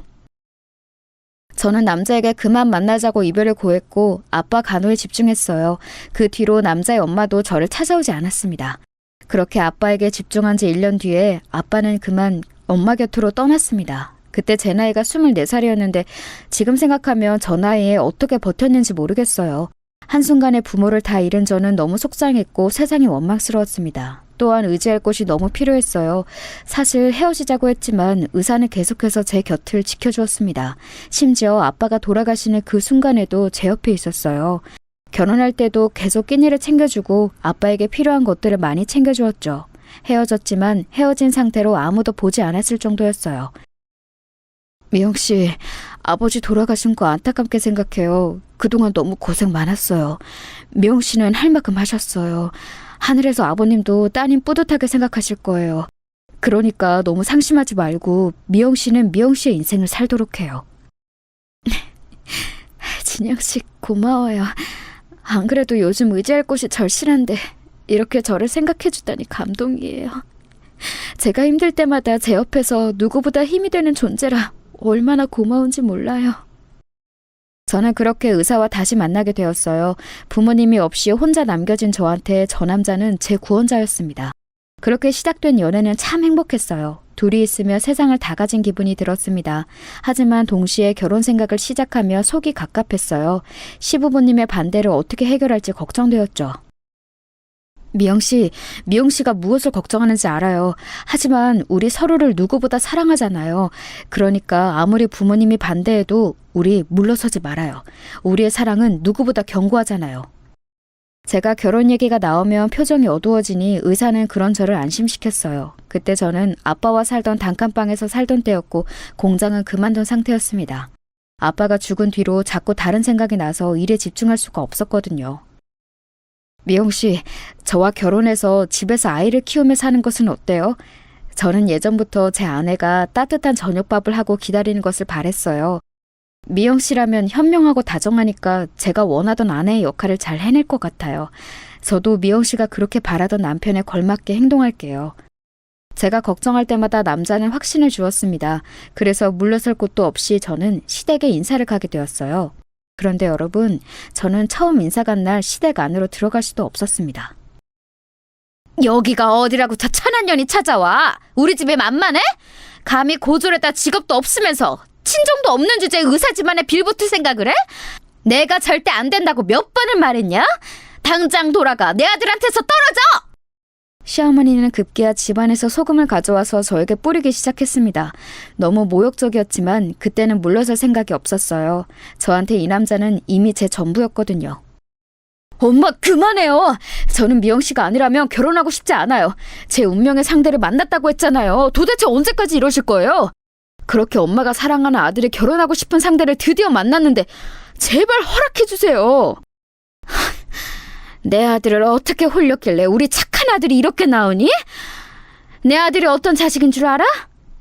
저는 남자에게 그만 만나자고 이별을 고했고 아빠 간호에 집중했어요. 그 뒤로 남자의 엄마도 저를 찾아오지 않았습니다. 그렇게 아빠에게 집중한 지 1년 뒤에 아빠는 그만 엄마 곁으로 떠났습니다. 그때 제 나이가 24살이었는데 지금 생각하면 저 나이에 어떻게 버텼는지 모르겠어요. 한순간에 부모를 다 잃은 저는 너무 속상했고 세상이 원망스러웠습니다. 또한 의지할 곳이 너무 필요했어요. 사실 헤어지자고 했지만 의사는 계속해서 제 곁을 지켜주었습니다. 심지어 아빠가 돌아가시는 그 순간에도 제 옆에 있었어요. 결혼할 때도 계속 끼니를 챙겨주고 아빠에게 필요한 것들을 많이 챙겨주었죠. 헤어졌지만 헤어진 상태로 아무도 보지 않았을 정도였어요. 미영 씨, 아버지 돌아가신 거 안타깝게 생각해요. 그동안 너무 고생 많았어요. 미영 씨는 할 만큼 하셨어요. 하늘에서 아버님도 따님 뿌듯하게 생각하실 거예요. 그러니까 너무 상심하지 말고 미영 씨는 미영 씨의 인생을 살도록 해요. 진영 씨 고마워요. 안 그래도 요즘 의지할 곳이 절실한데 이렇게 저를 생각해 주다니 감동이에요. 제가 힘들 때마다 제 옆에서 누구보다 힘이 되는 존재라 얼마나 고마운지 몰라요. 저는 그렇게 의사와 다시 만나게 되었어요. 부모님이 없이 혼자 남겨진 저한테 저 남자는 제 구원자였습니다. 그렇게 시작된 연애는 참 행복했어요. 둘이 있으며 세상을 다 가진 기분이 들었습니다. 하지만 동시에 결혼 생각을 시작하며 속이 갑갑했어요. 시부모님의 반대를 어떻게 해결할지 걱정되었죠. 미영 씨가 무엇을 걱정하는지 알아요. 하지만 우리 서로를 누구보다 사랑하잖아요. 그러니까 아무리 부모님이 반대해도 우리 물러서지 말아요. 우리의 사랑은 누구보다 견고하잖아요. 제가 결혼 얘기가 나오면 표정이 어두워지니 의사는 그런 저를 안심시켰어요. 그때 저는 아빠와 살던 단칸방에서 살던 때였고 공장은 그만둔 상태였습니다. 아빠가 죽은 뒤로 자꾸 다른 생각이 나서 일에 집중할 수가 없었거든요. 미영 씨, 저와 결혼해서 집에서 아이를 키우며 사는 것은 어때요? 저는 예전부터 제 아내가 따뜻한 저녁밥을 하고 기다리는 것을 바랬어요. 미영 씨라면 현명하고 다정하니까 제가 원하던 아내의 역할을 잘 해낼 것 같아요. 저도 미영 씨가 그렇게 바라던 남편에 걸맞게 행동할게요. 제가 걱정할 때마다 남자는 확신을 주었습니다. 그래서 물러설 곳도 없이 저는 시댁에 인사를 가게 되었어요. 그런데 여러분, 저는 처음 인사 간 날 시댁 안으로 들어갈 수도 없었습니다. 여기가 어디라고 저 천한년이 찾아와? 우리 집에 만만해? 감히 고졸에다 직업도 없으면서 친정도 없는 주제에 의사 집안에 빌붙을 생각을 해? 내가 절대 안 된다고 몇 번을 말했냐? 당장 돌아가 내 아들한테서 떨어져! 시어머니는 급기야 집안에서 소금을 가져와서 저에게 뿌리기 시작했습니다. 너무 모욕적이었지만 그때는 물러설 생각이 없었어요. 저한테 이 남자는 이미 제 전부였거든요. 엄마 그만해요. 저는 미영 씨가 아니라면 결혼하고 싶지 않아요. 제 운명의 상대를 만났다고 했잖아요. 도대체 언제까지 이러실 거예요? 그렇게 엄마가 사랑하는 아들이 결혼하고 싶은 상대를 드디어 만났는데 제발 허락해주세요. 내 아들을 어떻게 홀렸길래 우리 착한 아들이 이렇게 나오니? 내 아들이 어떤 자식인 줄 알아?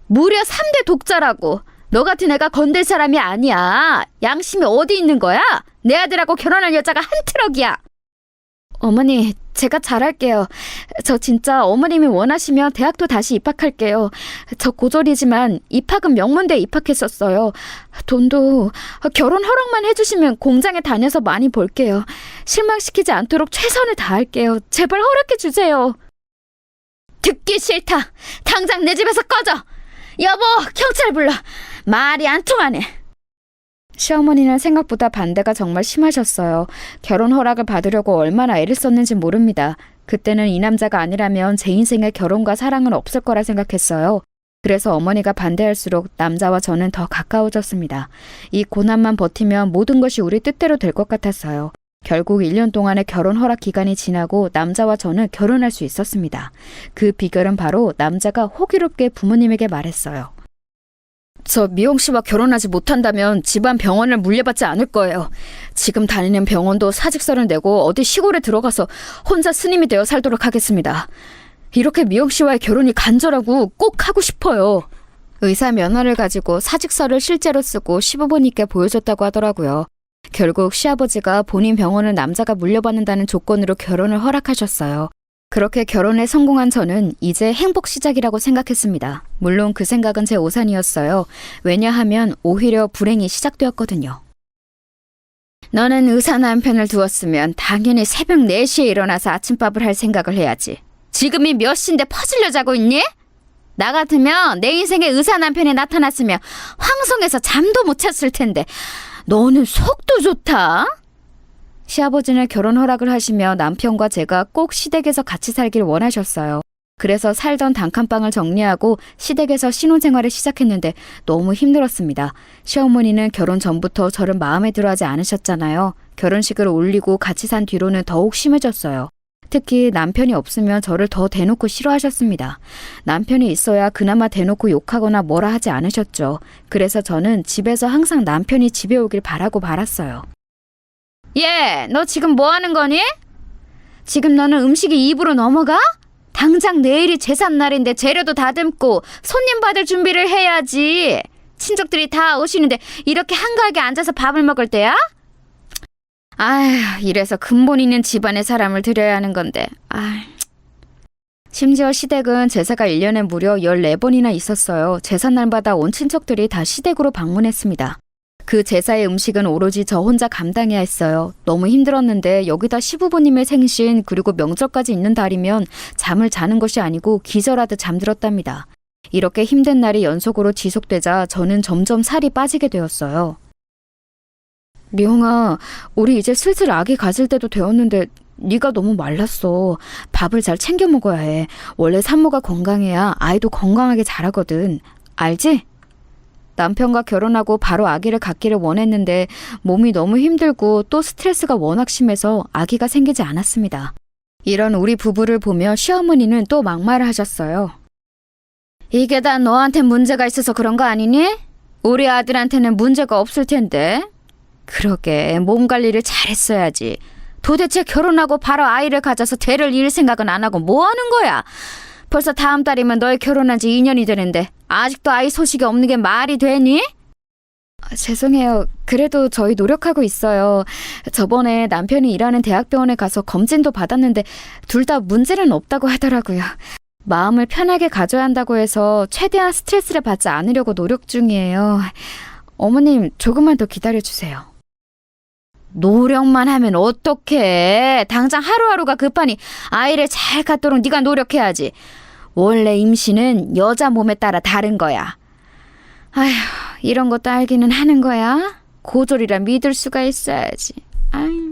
무려 3대 독자라고. 너 같은 애가 건들 사람이 아니야. 양심이 어디 있는 거야? 내 아들하고 결혼할 여자가 한 트럭이야. 어머니, 제가 잘할게요. 저 진짜 어머님이 원하시면 대학도 다시 입학할게요. 저 고졸이지만 입학은 명문대에 입학했었어요. 돈도 결혼 허락만 해주시면 공장에 다녀서 많이 벌게요. 실망시키지 않도록 최선을 다할게요. 제발 허락해주세요. 듣기 싫다. 당장 내 집에서 꺼져. 여보, 경찰 불러. 말이 안 통하네. 시어머니는 생각보다 반대가 정말 심하셨어요. 결혼 허락을 받으려고 얼마나 애를 썼는지 모릅니다. 그때는 이 남자가 아니라면 제 인생에 결혼과 사랑은 없을 거라 생각했어요. 그래서 어머니가 반대할수록 남자와 저는 더 가까워졌습니다. 이 고난만 버티면 모든 것이 우리 뜻대로 될 것 같았어요. 결국 1년 동안의 결혼 허락 기간이 지나고 남자와 저는 결혼할 수 있었습니다. 그 비결은 바로 남자가 호기롭게 부모님에게 말했어요. 저 미영 씨와 결혼하지 못한다면 집안 병원을 물려받지 않을 거예요. 지금 다니는 병원도 사직서를 내고 어디 시골에 들어가서 혼자 스님이 되어 살도록 하겠습니다. 이렇게 미영 씨와의 결혼이 간절하고 꼭 하고 싶어요. 의사 면허를 가지고 사직서를 실제로 쓰고 시부모님께 보여줬다고 하더라고요. 결국 시아버지가 본인 병원을 남자가 물려받는다는 조건으로 결혼을 허락하셨어요. 그렇게 결혼에 성공한 저는 이제 행복 시작이라고 생각했습니다. 물론 그 생각은 제 오산이었어요. 왜냐하면 오히려 불행이 시작되었거든요. 너는 의사 남편을 두었으면 당연히 새벽 4시에 일어나서 아침밥을 할 생각을 해야지. 지금이 몇 시인데 퍼질려 자고 있니? 나 같으면 내 인생에 의사 남편이 나타났으면 황송해서 잠도 못 잤을 텐데 너는 속도 좋다. 시아버지는 결혼 허락을 하시며 남편과 제가 꼭 시댁에서 같이 살길 원하셨어요. 그래서 살던 단칸방을 정리하고 시댁에서 신혼생활을 시작했는데 너무 힘들었습니다. 시어머니는 결혼 전부터 저를 마음에 들어하지 않으셨잖아요. 결혼식을 올리고 같이 산 뒤로는 더욱 심해졌어요. 특히 남편이 없으면 저를 더 대놓고 싫어하셨습니다. 남편이 있어야 그나마 대놓고 욕하거나 뭐라 하지 않으셨죠. 그래서 저는 집에서 항상 남편이 집에 오길 바라고 말았어요. 예, 너 지금 뭐 하는 거니? 지금 너는 음식이 입으로 넘어가? 당장 내일이 제삿날인데 재료도 다듬고 손님 받을 준비를 해야지. 친척들이 다 오시는데 이렇게 한가하게 앉아서 밥을 먹을 때야? 아휴, 이래서 근본 있는 집안의 사람을 들여야 하는 건데. 심지어 시댁은 제사가 1년에 무려 14번이나 있었어요. 제삿날마다 온 친척들이 다 시댁으로 방문했습니다. 그 제사의 음식은 오로지 저 혼자 감당해야 했어요. 너무 힘들었는데 여기다 시부모님의 생신 그리고 명절까지 있는 달이면 잠을 자는 것이 아니고 기절하듯 잠들었답니다. 이렇게 힘든 날이 연속으로 지속되자 저는 점점 살이 빠지게 되었어요. 미영아, 우리 이제 슬슬 아기 가질 때도 되었는데 네가 너무 말랐어. 밥을 잘 챙겨 먹어야 해. 원래 산모가 건강해야 아이도 건강하게 자라거든. 알지? 남편과 결혼하고 바로 아기를 갖기를 원했는데 몸이 너무 힘들고 또 스트레스가 워낙 심해서 아기가 생기지 않았습니다. 이런 우리 부부를 보며 시어머니는 또 막말을 하셨어요. 이게 다 너한테 문제가 있어서 그런 거 아니니? 우리 아들한테는 문제가 없을 텐데. 그러게 몸 관리를 잘했어야지. 도대체 결혼하고 바로 아이를 가져서 대를 이을 생각은 안 하고 뭐 하는 거야? 벌써 다음 달이면 너희 결혼한 지 2년이 되는데 아직도 아이 소식이 없는 게 말이 되니? 죄송해요. 그래도 저희 노력하고 있어요. 저번에 남편이 일하는 대학병원에 가서 검진도 받았는데 둘 다 문제는 없다고 하더라고요. 마음을 편하게 가져야 한다고 해서 최대한 스트레스를 받지 않으려고 노력 중이에요. 어머님, 조금만 더 기다려주세요. 노력만 하면 어떡해. 당장 하루하루가 급하니 아이를 잘 갖도록 네가 노력해야지. 원래 임신은 여자 몸에 따라 다른 거야. 아휴, 이런 것도 알기는 하는 거야. 고졸이라 믿을 수가 있어야지. 아휴.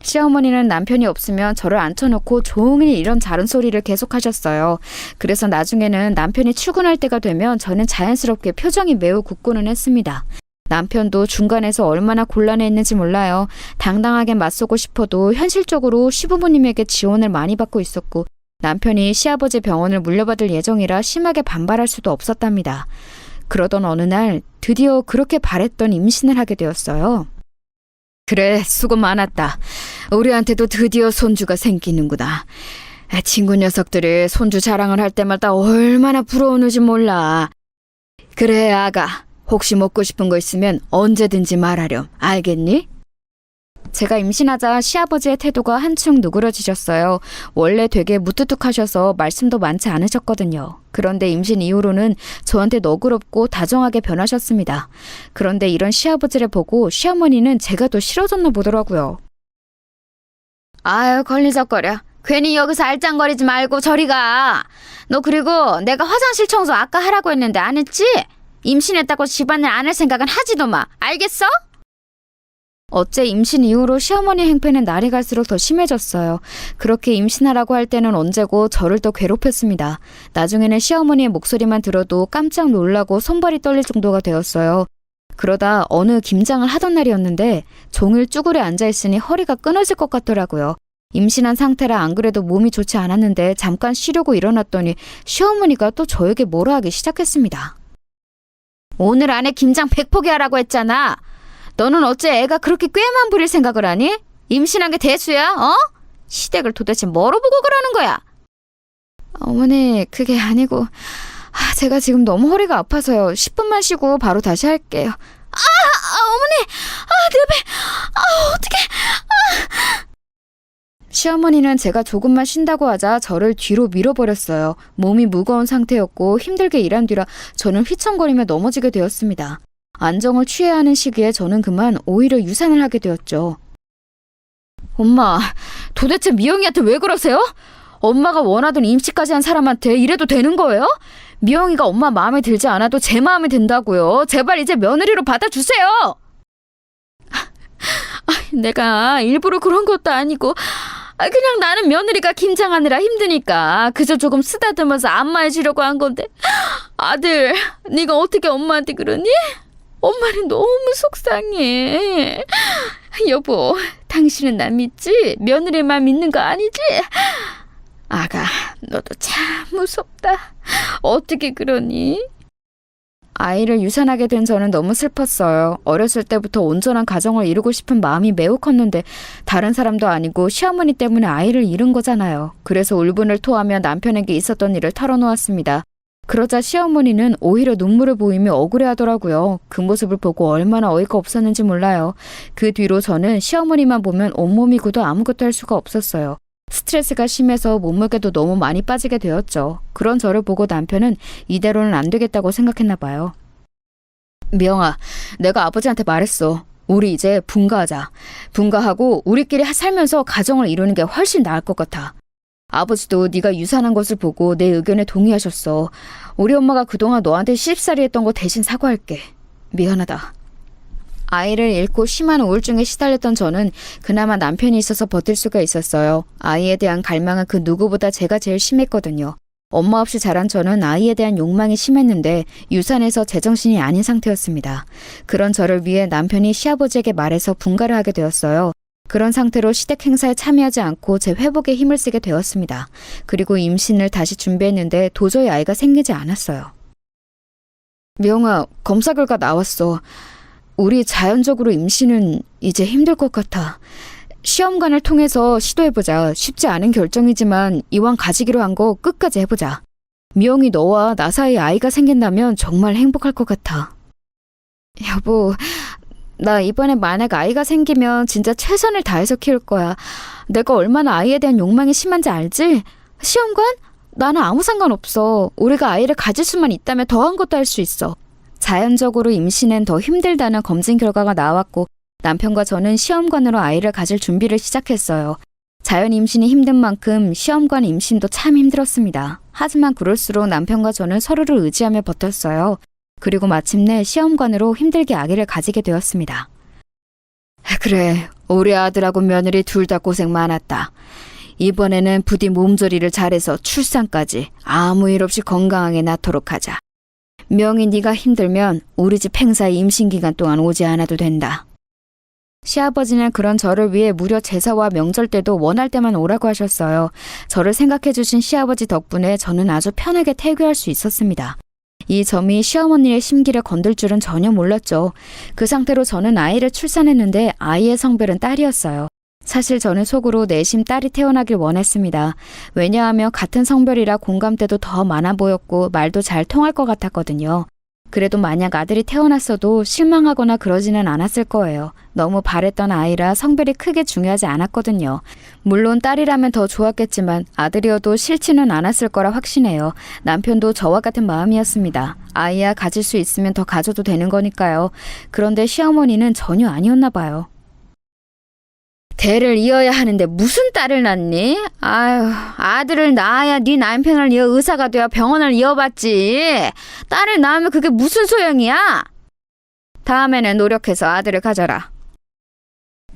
시어머니는 남편이 없으면 저를 앉혀놓고 종일 이런 자른 소리를 계속하셨어요. 그래서 나중에는 남편이 출근할 때가 되면 저는 자연스럽게 표정이 매우 굳고는 했습니다. 남편도 중간에서 얼마나 곤란했는지 몰라요. 당당하게 맞서고 싶어도 현실적으로 시부모님에게 지원을 많이 받고 있었고 남편이 시아버지 병원을 물려받을 예정이라 심하게 반발할 수도 없었답니다. 그러던 어느 날 드디어 그렇게 바랬던 임신을 하게 되었어요. 그래, 수고 많았다. 우리한테도 드디어 손주가 생기는구나. 친구 녀석들이 손주 자랑을 할 때마다 얼마나 부러우는지 몰라. 그래, 아가. 혹시 먹고 싶은 거 있으면 언제든지 말하렴. 알겠니? 제가 임신하자 시아버지의 태도가 한층 누그러지셨어요. 원래 되게 무뚝뚝하셔서 말씀도 많지 않으셨거든요. 그런데 임신 이후로는 저한테 너그럽고 다정하게 변하셨습니다. 그런데 이런 시아버지를 보고 시어머니는 제가 더 싫어졌나 보더라고요. 아유, 걸리적거려. 괜히 여기서 알짱거리지 말고 저리 가. 너 그리고 내가 화장실 청소 아까 하라고 했는데 안 했지? 임신했다고 집안일 안 할 생각은 하지도 마. 알겠어? 어째 임신 이후로 시어머니 행패는 날이 갈수록 더 심해졌어요. 그렇게 임신하라고 할 때는 언제고 저를 더 괴롭혔습니다. 나중에는 시어머니의 목소리만 들어도 깜짝 놀라고 손발이 떨릴 정도가 되었어요. 그러다 어느 김장을 하던 날이었는데 종일 쭈그려 앉아있으니 허리가 끊어질 것 같더라고요. 임신한 상태라 안 그래도 몸이 좋지 않았는데 잠깐 쉬려고 일어났더니 시어머니가 또 저에게 뭐라 하기 시작했습니다. 오늘 안에 김장 100포기 하라고 했잖아. 너는 어째 애가 그렇게 꾀만 부릴 생각을 하니? 임신한 게 대수야, 어? 시댁을 도대체 뭐로 보고 그러는 거야? 어머니, 그게 아니고 제가 지금 너무 허리가 아파서요. 10분만 쉬고 바로 다시 할게요. 어머니! 내 배! 어떡해! 시어머니는 제가 조금만 쉰다고 하자 저를 뒤로 밀어버렸어요. 몸이 무거운 상태였고 힘들게 일한 뒤라 저는 휘청거리며 넘어지게 되었습니다. 안정을 취해야 하는 시기에 저는 그만 오히려 유산을 하게 되었죠. 엄마, 도대체 미영이한테 왜 그러세요? 엄마가 원하던 임시까지 한 사람한테 이래도 되는 거예요? 미영이가 엄마 마음에 들지 않아도 제 마음에 든다고요. 제발 이제 며느리로 받아주세요. 내가 일부러 그런 것도 아니고 그냥 나는 며느리가 김장하느라 힘드니까 그저 조금 쓰다듬어서 안마해주려고 한 건데 아들, 네가 어떻게 엄마한테 그러니? 엄마는 너무 속상해. 여보, 당신은 나 믿지? 며느리만 믿는 거 아니지? 아가, 너도 참 무섭다. 어떻게 그러니? 아이를 유산하게 된 저는 너무 슬펐어요. 어렸을 때부터 온전한 가정을 이루고 싶은 마음이 매우 컸는데 다른 사람도 아니고 시어머니 때문에 아이를 잃은 거잖아요. 그래서 울분을 토하며 남편에게 있었던 일을 털어놓았습니다. 그러자 시어머니는 오히려 눈물을 보이며 억울해하더라고요. 그 모습을 보고 얼마나 어이가 없었는지 몰라요. 그 뒤로 저는 시어머니만 보면 온몸이 굳어 아무것도 할 수가 없었어요. 스트레스가 심해서 몸무게도 너무 많이 빠지게 되었죠. 그런 저를 보고 남편은 이대로는 안 되겠다고 생각했나 봐요. 미영아, 내가 아버지한테 말했어. 우리 이제 분가하자. 분가하고 우리끼리 살면서 가정을 이루는 게 훨씬 나을 것 같아. 아버지도 네가 유산한 것을 보고 내 의견에 동의하셨어. 우리 엄마가 그동안 너한테 시집살이 했던 거 대신 사과할게. 미안하다. 아이를 잃고 심한 우울증에 시달렸던 저는 그나마 남편이 있어서 버틸 수가 있었어요. 아이에 대한 갈망은 그 누구보다 제가 제일 심했거든요. 엄마 없이 자란 저는 아이에 대한 욕망이 심했는데 유산해서 제정신이 아닌 상태였습니다. 그런 저를 위해 남편이 시아버지에게 말해서 분가를 하게 되었어요. 그런 상태로 시댁 행사에 참여하지 않고 제 회복에 힘을 쓰게 되었습니다. 그리고 임신을 다시 준비했는데 도저히 아이가 생기지 않았어요. 미영아, 검사 결과 나왔어. 우리 자연적으로 임신은 이제 힘들 것 같아. 시험관을 통해서 시도해보자. 쉽지 않은 결정이지만 이왕 가지기로 한 거 끝까지 해보자. 미영이 너와 나 사이에 아이가 생긴다면 정말 행복할 것 같아. 여보, 나 이번에 만약 아이가 생기면 진짜 최선을 다해서 키울 거야. 내가 얼마나 아이에 대한 욕망이 심한지 알지? 시험관? 나는 아무 상관없어. 우리가 아이를 가질 수만 있다면 더한 것도 할 수 있어. 자연적으로 임신은 더 힘들다는 검진 결과가 나왔고 남편과 저는 시험관으로 아이를 가질 준비를 시작했어요. 자연 임신이 힘든 만큼 시험관 임신도 참 힘들었습니다. 하지만 그럴수록 남편과 저는 서로를 의지하며 버텼어요. 그리고 마침내 시험관으로 힘들게 아기를 가지게 되었습니다. 그래, 우리 아들하고 며느리 둘 다 고생 많았다. 이번에는 부디 몸조리를 잘해서 출산까지 아무 일 없이 건강하게 낳도록 하자. 명희, 네가 힘들면 우리 집 행사에 임신기간 동안 오지 않아도 된다. 시아버지는 그런 저를 위해 무려 제사와 명절 때도 원할 때만 오라고 하셨어요. 저를 생각해 주신 시아버지 덕분에 저는 아주 편하게 태교할 수 있었습니다. 이 점이 시어머니의 심기를 건들 줄은 전혀 몰랐죠. 그 상태로 저는 아이를 출산했는데 아이의 성별은 딸이었어요. 사실 저는 속으로 내심 딸이 태어나길 원했습니다. 왜냐하면 같은 성별이라 공감대도 더 많아 보였고 말도 잘 통할 것 같았거든요. 그래도 만약 아들이 태어났어도 실망하거나 그러지는 않았을 거예요. 너무 바랬던 아이라 성별이 크게 중요하지 않았거든요. 물론 딸이라면 더 좋았겠지만 아들이어도 싫지는 않았을 거라 확신해요. 남편도 저와 같은 마음이었습니다. 아이야 가질 수 있으면 더 가져도 되는 거니까요. 그런데 시어머니는 전혀 아니었나 봐요. 대를 이어야 하는데 무슨 딸을 낳니? 아유, 아들을 낳아야 네 남편을 이어 의사가 되어 병원을 이어봤지. 딸을 낳으면 그게 무슨 소용이야? 다음에는 노력해서 아들을 가져라.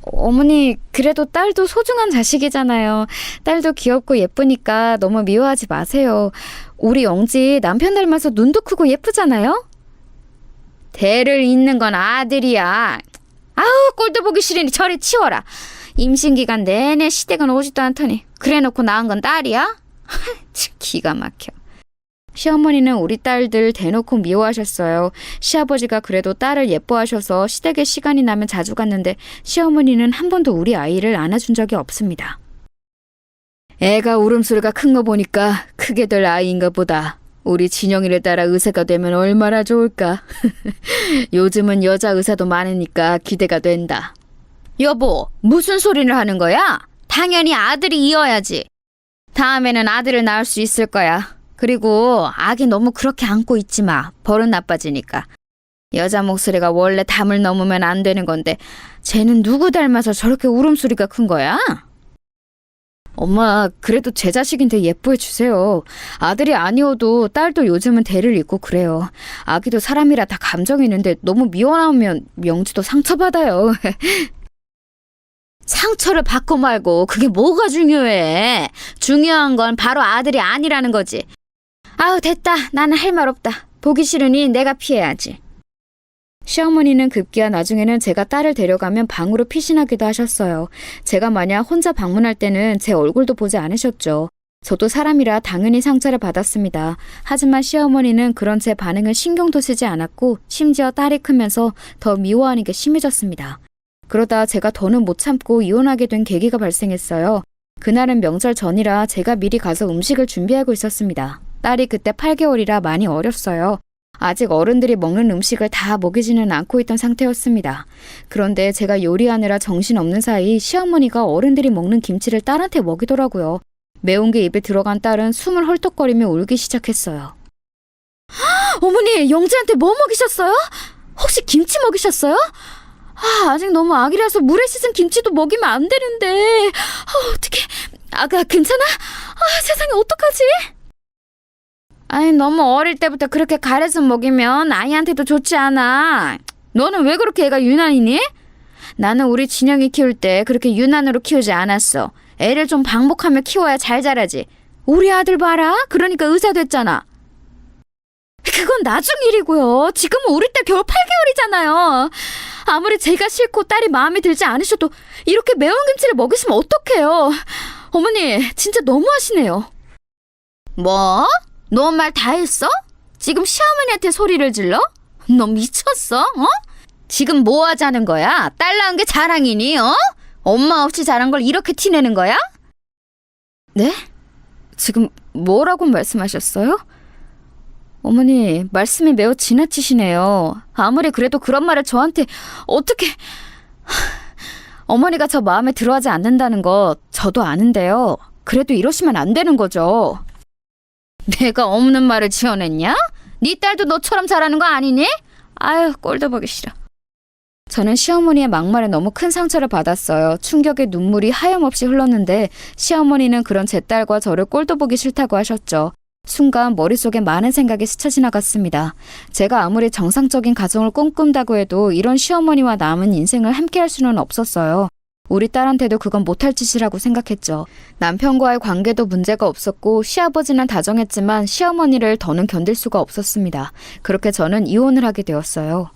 어머니, 그래도 딸도 소중한 자식이잖아요. 딸도 귀엽고 예쁘니까 너무 미워하지 마세요. 우리 영지 남편 닮아서 눈도 크고 예쁘잖아요? 대를 잇는 건 아들이야. 아우, 꼴도 보기 싫으니 저리 치워라. 임신기간 내내 시댁은 오지도 않더니 그래놓고 낳은 건 딸이야? 참 기가 막혀. 시어머니는 우리 딸들 대놓고 미워하셨어요. 시아버지가 그래도 딸을 예뻐하셔서 시댁에 시간이 나면 자주 갔는데 시어머니는 한 번도 우리 아이를 안아준 적이 없습니다. 애가 울음소리가 큰 거 보니까 크게 될 아이인가 보다. 우리 진영이를 따라 의사가 되면 얼마나 좋을까. 요즘은 여자 의사도 많으니까 기대가 된다. 여보, 무슨 소리를 하는 거야? 당연히 아들이 이어야지. 다음에는 아들을 낳을 수 있을 거야. 그리고 아기 너무 그렇게 안고 있지 마. 버릇 나빠지니까. 여자 목소리가 원래 담을 넘으면 안 되는 건데 쟤는 누구 닮아서 저렇게 울음소리가 큰 거야? 엄마, 그래도 제 자식인데 예뻐해 주세요. 아들이 아니어도 딸도 요즘은 대를 잇고 그래요. 아기도 사람이라 다 감정이 있는데 너무 미워하면 명지도 상처받아요. 상처를 받고 말고 그게 뭐가 중요해. 중요한 건 바로 아들이 아니라는 거지. 아우, 됐다. 나는 할 말 없다. 보기 싫으니 내가 피해야지. 시어머니는 급기야 나중에는 제가 딸을 데려가면 방으로 피신하기도 하셨어요. 제가 만약 혼자 방문할 때는 제 얼굴도 보지 않으셨죠. 저도 사람이라 당연히 상처를 받았습니다. 하지만 시어머니는 그런 제 반응을 신경도 쓰지 않았고 심지어 딸이 크면서 더 미워하는 게 심해졌습니다. 그러다 제가 더는 못 참고 이혼하게 된 계기가 발생했어요. 그날은 명절 전이라 제가 미리 가서 음식을 준비하고 있었습니다. 딸이 그때 8개월이라 많이 어렸어요. 아직 어른들이 먹는 음식을 다 먹이지는 않고 있던 상태였습니다. 그런데 제가 요리하느라 정신없는 사이 시어머니가 어른들이 먹는 김치를 딸한테 먹이더라고요. 매운 게 입에 들어간 딸은 숨을 헐떡거리며 울기 시작했어요. 어머니, 영지한테 뭐 먹이셨어요? 혹시 김치 먹이셨어요? 아직 너무 아기라서 물에 씻은 김치도 먹이면 안 되는데. 어떡해. 아가 괜찮아? 세상에 어떡하지? 아니, 너무 어릴 때부터 그렇게 가래서 먹이면 아이한테도 좋지 않아. 너는 왜 그렇게 애가 유난이니? 나는 우리 진영이 키울 때 그렇게 유난으로 키우지 않았어. 애를 좀 방목하며 키워야 잘 자라지. 우리 아들 봐라. 그러니까 의사 됐잖아. 그건 나중 일이고요. 지금은 우리 딸 겨우 8개월이잖아요. 아무리 제가 싫고 딸이 마음에 들지 않으셔도 이렇게 매운 김치를 먹이시면 어떡해요. 어머니, 진짜 너무하시네요. 뭐? 너 말 다 했어? 지금 시어머니한테 소리를 질러? 너 미쳤어? 어? 지금 뭐 하자는 거야? 딸 낳은 게 자랑이니? 어? 엄마 없이 자란 걸 이렇게 티내는 거야? 네? 지금 뭐라고 말씀하셨어요? 어머니, 말씀이 매우 지나치시네요. 아무리 그래도 그런 말을 저한테 어떻게... 어머니가 저 마음에 들어하지 않는다는 거 저도 아는데요. 그래도 이러시면 안 되는 거죠. 내가 없는 말을 지어냈냐? 네 딸도 너처럼 잘하는 거 아니니? 아유, 꼴도 보기 싫어. 저는 시어머니의 막말에 너무 큰 상처를 받았어요. 충격의 눈물이 하염없이 흘렀는데 시어머니는 그런 제 딸과 저를 꼴도 보기 싫다고 하셨죠. 순간 머릿속에 많은 생각이 스쳐 지나갔습니다. 제가 아무리 정상적인 가정을 꿈꾼다고 해도 이런 시어머니와 남은 인생을 함께할 수는 없었어요. 우리 딸한테도 그건 못할 짓이라고 생각했죠. 남편과의 관계도 문제가 없었고 시아버지는 다정했지만 시어머니를 더는 견딜 수가 없었습니다. 그렇게 저는 이혼을 하게 되었어요.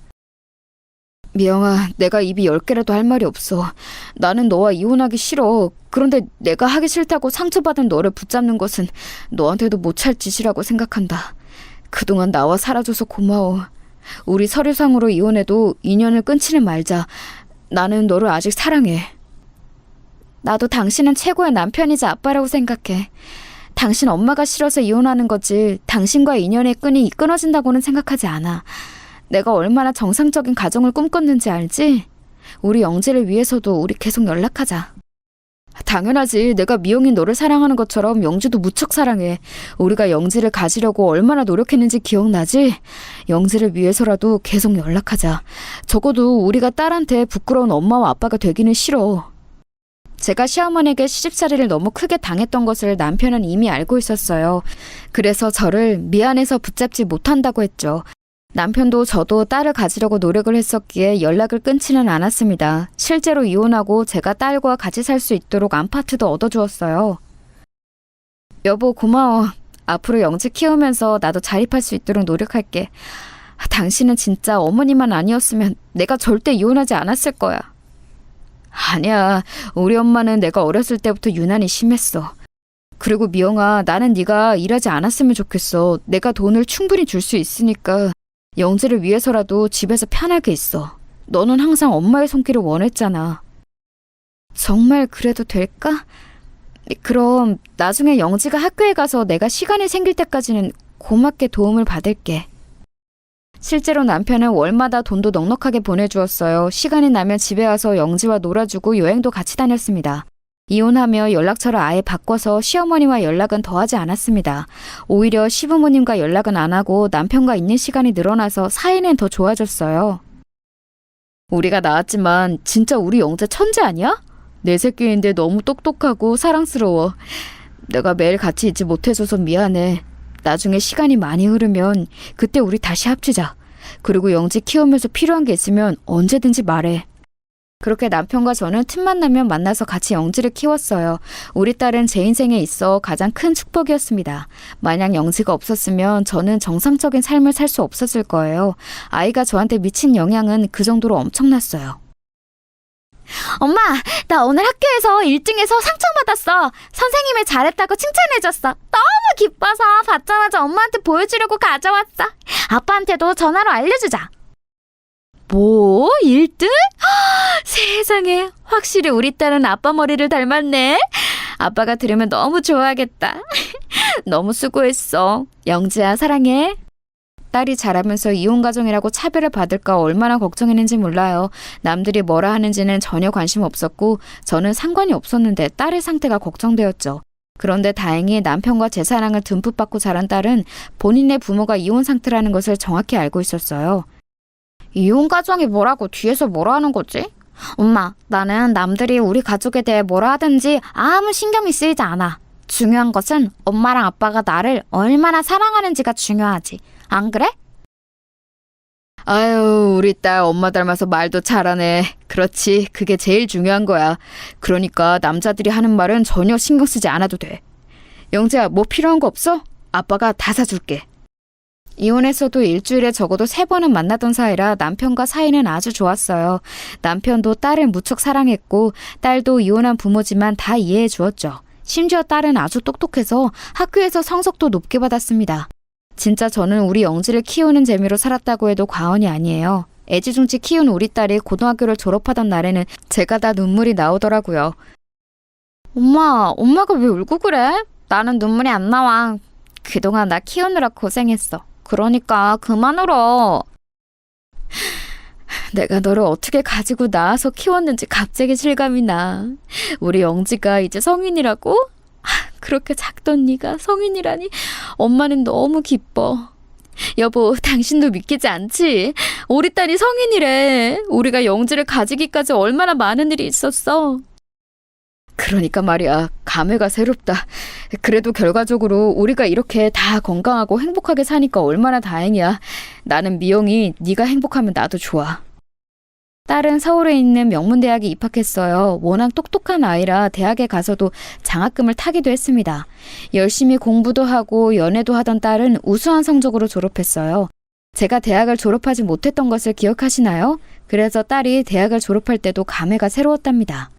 미영아, 내가 입이 10개라도 할 말이 없어. 나는 너와 이혼하기 싫어. 그런데 내가 하기 싫다고 상처받은 너를 붙잡는 것은 너한테도 못할 짓이라고 생각한다. 그동안 나와 살아줘서 고마워. 우리 서류상으로 이혼해도 인연을 끊지는 말자. 나는 너를 아직 사랑해. 나도 당신은 최고의 남편이자 아빠라고 생각해. 당신 엄마가 싫어서 이혼하는 거지 당신과의 인연의 끈이 끊어진다고는 생각하지 않아. 내가 얼마나 정상적인 가정을 꿈꿨는지 알지? 우리 영지를 위해서도 우리 계속 연락하자. 당연하지. 내가 미영이 너를 사랑하는 것처럼 영지도 무척 사랑해. 우리가 영지를 가지려고 얼마나 노력했는지 기억나지? 영지를 위해서라도 계속 연락하자. 적어도 우리가 딸한테 부끄러운 엄마와 아빠가 되기는 싫어. 제가 시어머니에게 시집살이를 너무 크게 당했던 것을 남편은 이미 알고 있었어요. 그래서 저를 미안해서 붙잡지 못한다고 했죠. 남편도 저도 딸을 가지려고 노력을 했었기에 연락을 끊지는 않았습니다. 실제로 이혼하고 제가 딸과 같이 살 수 있도록 아파트도 얻어주었어요. 여보, 고마워. 앞으로 영지 키우면서 나도 자립할 수 있도록 노력할게. 당신은 진짜 어머니만 아니었으면 내가 절대 이혼하지 않았을 거야. 아니야, 우리 엄마는 내가 어렸을 때부터 유난히 심했어. 그리고 미영아, 나는 네가 일하지 않았으면 좋겠어. 내가 돈을 충분히 줄 수 있으니까 영지를 위해서라도 집에서 편하게 있어. 너는 항상 엄마의 손길을 원했잖아. 정말 그래도 될까? 그럼 나중에 영지가 학교에 가서 내가 시간이 생길 때까지는 고맙게 도움을 받을게. 실제로 남편은 월마다 돈도 넉넉하게 보내주었어요. 시간이 나면 집에 와서 영지와 놀아주고 여행도 같이 다녔습니다. 이혼하며 연락처를 아예 바꿔서 시어머니와 연락은 더하지 않았습니다. 오히려 시부모님과 연락은 안 하고 남편과 있는 시간이 늘어나서 사이는 더 좋아졌어요. 우리가 낳았지만 진짜 우리 영재 천재 아니야? 내 새끼인데 너무 똑똑하고 사랑스러워. 내가 매일 같이 있지 못해줘서 미안해. 나중에 시간이 많이 흐르면 그때 우리 다시 합치자. 그리고 영지 키우면서 필요한 게 있으면 언제든지 말해. 그렇게 남편과 저는 틈만 나면 만나서 같이 영지를 키웠어요. 우리 딸은 제 인생에 있어 가장 큰 축복이었습니다. 만약 영지가 없었으면 저는 정상적인 삶을 살 수 없었을 거예요. 아이가 저한테 미친 영향은 그 정도로 엄청났어요. 엄마, 나 오늘 학교에서 1등해서 상장 받았어. 선생님이 잘했다고 칭찬해줬어. 너무 기뻐서 받자마자 엄마한테 보여주려고 가져왔어. 아빠한테도 전화로 알려주자. 뭐? 1등? 세상에, 확실히 우리 딸은 아빠 머리를 닮았네. 아빠가 들으면 너무 좋아하겠다. 너무 수고했어. 영지야, 사랑해. 딸이 자라면서 이혼 가정이라고 차별을 받을까 얼마나 걱정했는지 몰라요. 남들이 뭐라 하는지는 전혀 관심 없었고 저는 상관이 없었는데 딸의 상태가 걱정되었죠. 그런데 다행히 남편과 제 사랑을 듬뿍 받고 자란 딸은 본인의 부모가 이혼 상태라는 것을 정확히 알고 있었어요. 이혼 가정이 뭐라고 뒤에서 뭐라 하는 거지? 엄마, 나는 남들이 우리 가족에 대해 뭐라 하든지 아무 신경이 쓰이지 않아. 중요한 것은 엄마랑 아빠가 나를 얼마나 사랑하는지가 중요하지. 안 그래? 아유, 우리 딸 엄마 닮아서 말도 잘하네. 그렇지, 그게 제일 중요한 거야. 그러니까 남자들이 하는 말은 전혀 신경 쓰지 않아도 돼. 영재야, 뭐 필요한 거 없어? 아빠가 다 사줄게. 이혼했어도 일주일에 적어도 3번은 만나던 사이라 남편과 사이는 아주 좋았어요. 남편도 딸을 무척 사랑했고 딸도 이혼한 부모지만 다 이해해 주었죠. 심지어 딸은 아주 똑똑해서 학교에서 성적도 높게 받았습니다. 진짜 저는 우리 영지를 키우는 재미로 살았다고 해도 과언이 아니에요. 애지중지 키운 우리 딸이 고등학교를 졸업하던 날에는 제가 다 눈물이 나오더라고요. 엄마가 왜 울고 그래? 나는 눈물이 안 나와. 그동안 나 키우느라 고생했어. 그러니까 그만 울어. 내가 너를 어떻게 가지고 낳아서 키웠는지 갑자기 실감이 나. 우리 영지가 이제 성인이라고? 그렇게 작던 네가 성인이라니 엄마는 너무 기뻐. 여보, 당신도 믿기지 않지? 우리 딸이 성인이래. 우리가 영지를 가지기까지 얼마나 많은 일이 있었어. 그러니까 말이야, 감회가 새롭다. 그래도 결과적으로 우리가 이렇게 다 건강하고 행복하게 사니까 얼마나 다행이야. 나는 미영이 네가 행복하면 나도 좋아. 딸은 서울에 있는 명문대학에 입학했어요. 워낙 똑똑한 아이라 대학에 가서도 장학금을 타기도 했습니다. 열심히 공부도 하고 연애도 하던 딸은 우수한 성적으로 졸업했어요. 제가 대학을 졸업하지 못했던 것을 기억하시나요? 그래서 딸이 대학을 졸업할 때도 감회가 새로웠답니다.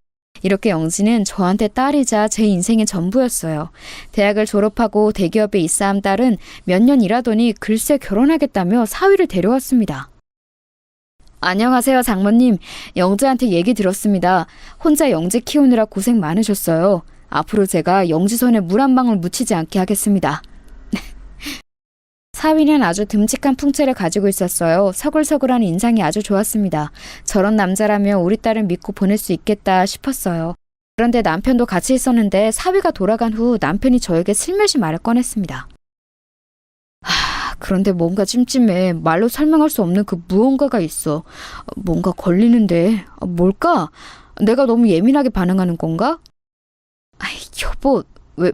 이렇게 영지는 저한테 딸이자 제 인생의 전부였어요. 대학을 졸업하고 대기업에 입사한 딸은 몇 년 일하더니 글쎄 결혼하겠다며 사위를 데려왔습니다. 안녕하세요, 장모님. 영지한테 얘기 들었습니다. 혼자 영지 키우느라 고생 많으셨어요. 앞으로 제가 영지 손에 물 한 방울 묻히지 않게 하겠습니다. 사위는 아주 듬직한 풍채를 가지고 있었어요. 서글서글한 인상이 아주 좋았습니다. 저런 남자라면 우리 딸을 믿고 보낼 수 있겠다 싶었어요. 그런데 남편도 같이 있었는데 사위가 돌아간 후 남편이 저에게 슬며시 말을 꺼냈습니다. 그런데 뭔가 찜찜해. 말로 설명할 수 없는 그 무언가가 있어. 뭔가 걸리는데. 뭘까? 내가 너무 예민하게 반응하는 건가? 아이, 여보,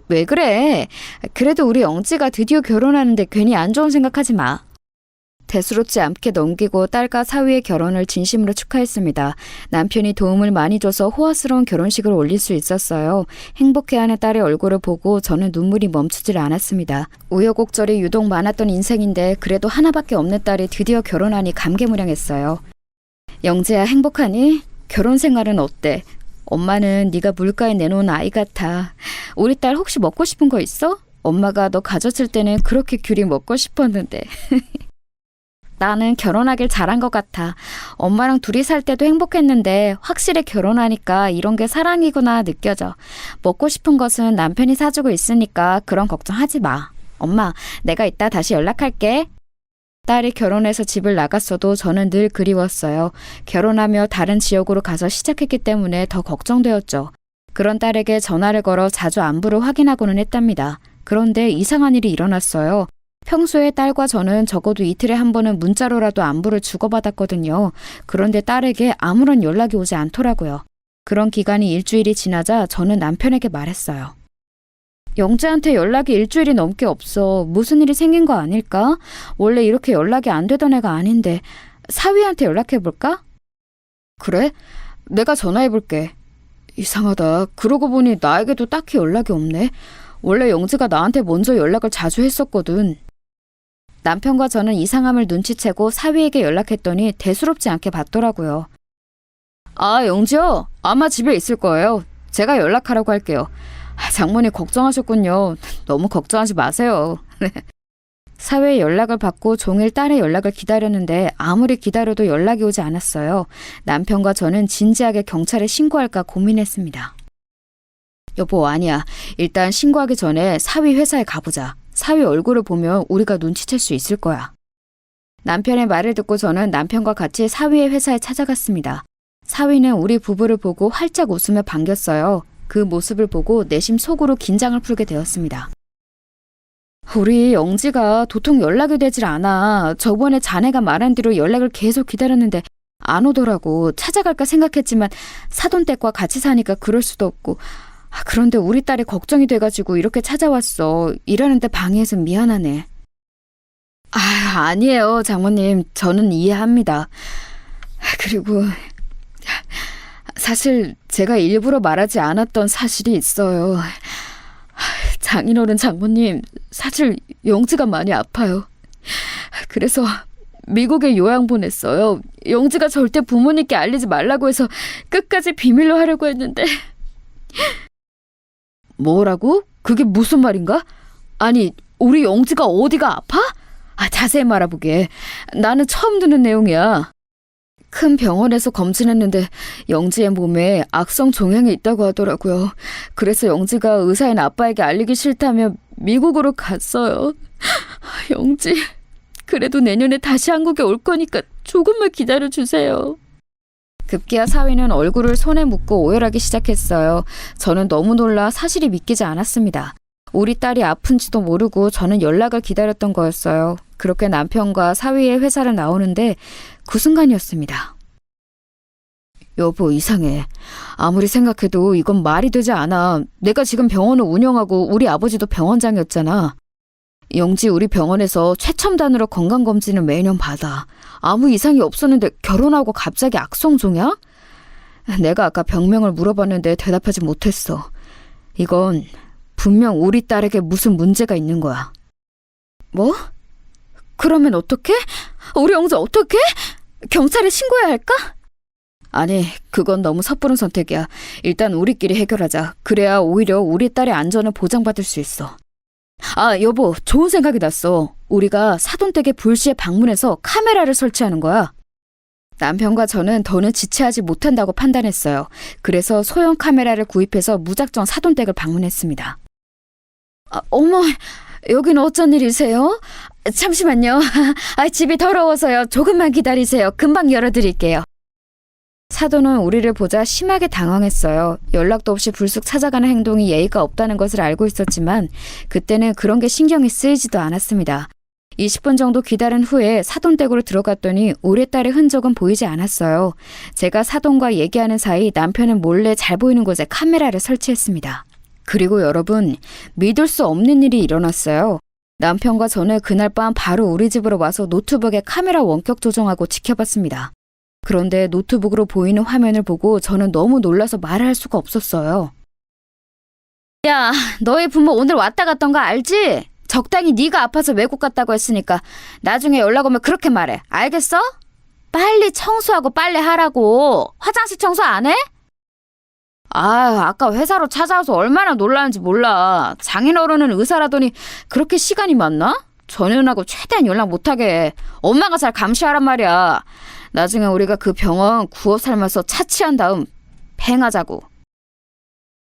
왜 그래? 그래도 우리 영지가 드디어 결혼하는데 괜히 안 좋은 생각하지 마. 대수롭지 않게 넘기고 딸과 사위의 결혼을 진심으로 축하했습니다. 남편이 도움을 많이 줘서 호화스러운 결혼식을 올릴 수 있었어요. 행복해하는 딸의 얼굴을 보고 저는 눈물이 멈추질 않았습니다. 우여곡절이 유독 많았던 인생인데 그래도 하나밖에 없는 딸이 드디어 결혼하니 감개무량했어요. 영재야, 행복하니? 결혼 생활은 어때? 엄마는 네가 물가에 내놓은 아이 같아. 우리 딸 혹시 먹고 싶은 거 있어? 엄마가 너 가졌을 때는 그렇게 귤이 먹고 싶었는데. 나는 결혼하길 잘한 것 같아. 엄마랑 둘이 살 때도 행복했는데 확실히 결혼하니까 이런 게 사랑이구나 느껴져. 먹고 싶은 것은 남편이 사주고 있으니까 그런 걱정하지 마. 엄마, 내가 이따 다시 연락할게. 딸이 결혼해서 집을 나갔어도 저는 늘 그리웠어요. 결혼하며 다른 지역으로 가서 시작했기 때문에 더 걱정되었죠. 그런 딸에게 전화를 걸어 자주 안부를 확인하고는 했답니다. 그런데 이상한 일이 일어났어요. 평소에 딸과 저는 적어도 이틀에 한 번은 문자로라도 안부를 주고받았거든요. 그런데 딸에게 아무런 연락이 오지 않더라고요. 그런 기간이 일주일이 지나자 저는 남편에게 말했어요. 영재한테 연락이 일주일이 넘게 없어. 무슨 일이 생긴 거 아닐까? 원래 이렇게 연락이 안 되던 애가 아닌데. 사위한테 연락해볼까? 그래? 내가 전화해볼게. 이상하다. 그러고 보니 나에게도 딱히 연락이 없네. 원래 영재가 나한테 먼저 연락을 자주 했었거든. 남편과 저는 이상함을 눈치채고 사위에게 연락했더니 대수롭지 않게 받더라고요. 아, 영지요? 아마 집에 있을 거예요. 제가 연락하라고 할게요. 장모님 걱정하셨군요. 너무 걱정하지 마세요. 사회에 연락을 받고 종일 딸의 연락을 기다렸는데 아무리 기다려도 연락이 오지 않았어요. 남편과 저는 진지하게 경찰에 신고할까 고민했습니다. 여보, 아니야. 일단 신고하기 전에 사위 회사에 가보자. 사위 얼굴을 보면 우리가 눈치챌 수 있을 거야. 남편의 말을 듣고 저는 남편과 같이 사위의 회사에 찾아갔습니다. 사위는 우리 부부를 보고 활짝 웃으며 반겼어요. 그 모습을 보고 내심 속으로 긴장을 풀게 되었습니다. 우리 영지가 도통 연락이 되질 않아. 저번에 자네가 말한 대로 연락을 계속 기다렸는데 안 오더라고. 찾아갈까 생각했지만 사돈댁과 같이 사니까 그럴 수도 없고. 그런데 우리 딸이 걱정이 돼가지고 이렇게 찾아왔어. 일하는데 방해해서 미안하네. 아니에요, 장모님. 저는 이해합니다. 그리고 사실 제가 일부러 말하지 않았던 사실이 있어요. 장인어른 장모님, 사실 영지가 많이 아파요. 그래서 미국에 요양 보냈어요. 영지가 절대 부모님께 알리지 말라고 해서 끝까지 비밀로 하려고 했는데. 뭐라고? 그게 무슨 말인가? 아니, 우리 영지가 어디가 아파? 자세히 말해보게. 나는 처음 듣는 내용이야. 큰 병원에서 검진했는데 영지의 몸에 악성 종양이 있다고 하더라고요. 그래서 영지가 의사인 아빠에게 알리기 싫다며 미국으로 갔어요. 영지, 그래도 내년에 다시 한국에 올 거니까 조금만 기다려주세요. 급기야 사위는 얼굴을 손에 묻고 오열하기 시작했어요. 저는 너무 놀라 사실이 믿기지 않았습니다. 우리 딸이 아픈지도 모르고 저는 연락을 기다렸던 거였어요. 그렇게 남편과 사위의 회사를 나오는데 그 순간이었습니다. 여보, 이상해. 아무리 생각해도 이건 말이 되지 않아. 내가 지금 병원을 운영하고 우리 아버지도 병원장이었잖아. 영지 우리 병원에서 최첨단으로 건강검진을 매년 받아. 아무 이상이 없었는데 결혼하고 갑자기 악성종양? 내가 아까 병명을 물어봤는데 대답하지 못했어. 이건 분명 우리 딸에게 무슨 문제가 있는 거야. 뭐? 그러면 어떡해? 우리 영지 어떡해? 경찰에 신고해야 할까? 아니, 그건 너무 섣부른 선택이야. 일단 우리끼리 해결하자. 그래야 오히려 우리 딸의 안전을 보장받을 수 있어. 여보, 좋은 생각이 났어. 우리가 사돈댁에 불시에 방문해서 카메라를 설치하는 거야. 남편과 저는 더는 지체하지 못한다고 판단했어요. 그래서 소형 카메라를 구입해서 무작정 사돈댁을 방문했습니다. 어머, 여긴 어쩐 일이세요? 잠시만요. 집이 더러워서요. 조금만 기다리세요. 금방 열어드릴게요. 사돈은 우리를 보자 심하게 당황했어요. 연락도 없이 불쑥 찾아가는 행동이 예의가 없다는 것을 알고 있었지만 그때는 그런 게 신경이 쓰이지도 않았습니다. 20분 정도 기다린 후에 사돈댁으로 들어갔더니 우리 딸의 흔적은 보이지 않았어요. 제가 사돈과 얘기하는 사이 남편은 몰래 잘 보이는 곳에 카메라를 설치했습니다. 그리고 여러분, 믿을 수 없는 일이 일어났어요. 남편과 저는 그날 밤 바로 우리 집으로 와서 노트북에 카메라 원격 조정하고 지켜봤습니다. 그런데 노트북으로 보이는 화면을 보고 저는 너무 놀라서 말을 할 수가 없었어요. 야, 너희 부모 오늘 왔다 갔던 거 알지? 적당히 네가 아파서 외국 갔다고 했으니까 나중에 연락 오면 그렇게 말해. 알겠어? 빨리 청소하고 빨래 하라고. 화장실 청소 안 해? 아까 회사로 찾아와서 얼마나 놀라는지 몰라. 장인어른은 의사라더니 그렇게 시간이 많나? 전현하고 최대한 연락 못하게 해. 엄마가 잘 감시하란 말이야. 나중에 우리가 그 병원 구워 삶아서 차치한 다음 팽하자고.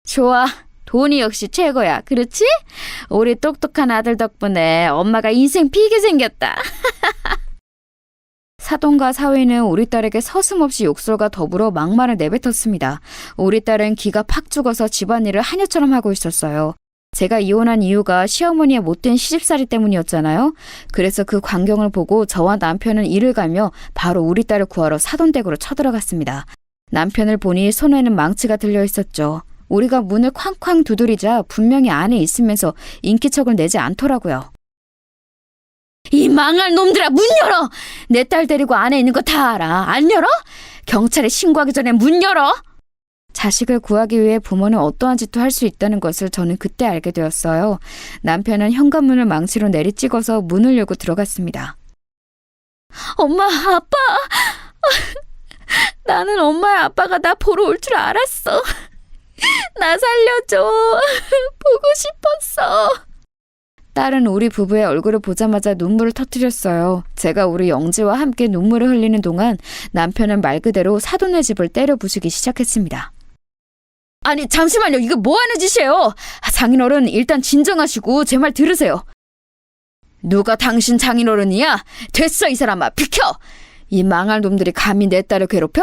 좋아. 돈이 역시 최고야. 그렇지? 우리 똑똑한 아들 덕분에 엄마가 인생 피게 생겼다. 사돈과 사위는 우리 딸에게 서슴없이 욕설과 더불어 막말을 내뱉었습니다. 우리 딸은 기가 팍 죽어서 집안일을 하녀처럼 하고 있었어요. 제가 이혼한 이유가 시어머니의 못된 시집살이 때문이었잖아요. 그래서 그 광경을 보고 저와 남편은 이를 갈며 바로 우리 딸을 구하러 사돈댁으로 쳐들어갔습니다. 남편을 보니 손에는 망치가 들려 있었죠. 우리가 문을 쾅쾅 두드리자 분명히 안에 있으면서 인기척을 내지 않더라고요. 이 망할 놈들아, 문 열어! 내 딸 데리고 안에 있는 거 다 알아. 안 열어? 경찰에 신고하기 전에 문 열어! 자식을 구하기 위해 부모는 어떠한 짓도 할 수 있다는 것을 저는 그때 알게 되었어요. 남편은 현관문을 망치로 내리찍어서 문을 열고 들어갔습니다. 엄마, 아빠! 나는 엄마의 아빠가 나 보러 올 줄 알았어. 나 살려줘. 보고 싶었어. 딸은 우리 부부의 얼굴을 보자마자 눈물을 터뜨렸어요. 제가 우리 영지와 함께 눈물을 흘리는 동안 남편은 말 그대로 사돈의 집을 때려 부수기 시작했습니다. 아니 잠시만요. 이거 뭐하는 짓이에요? 장인어른 일단 진정하시고 제 말 들으세요. 누가 당신 장인어른이야? 됐어 이 사람아. 비켜! 이 망할 놈들이 감히 내 딸을 괴롭혀?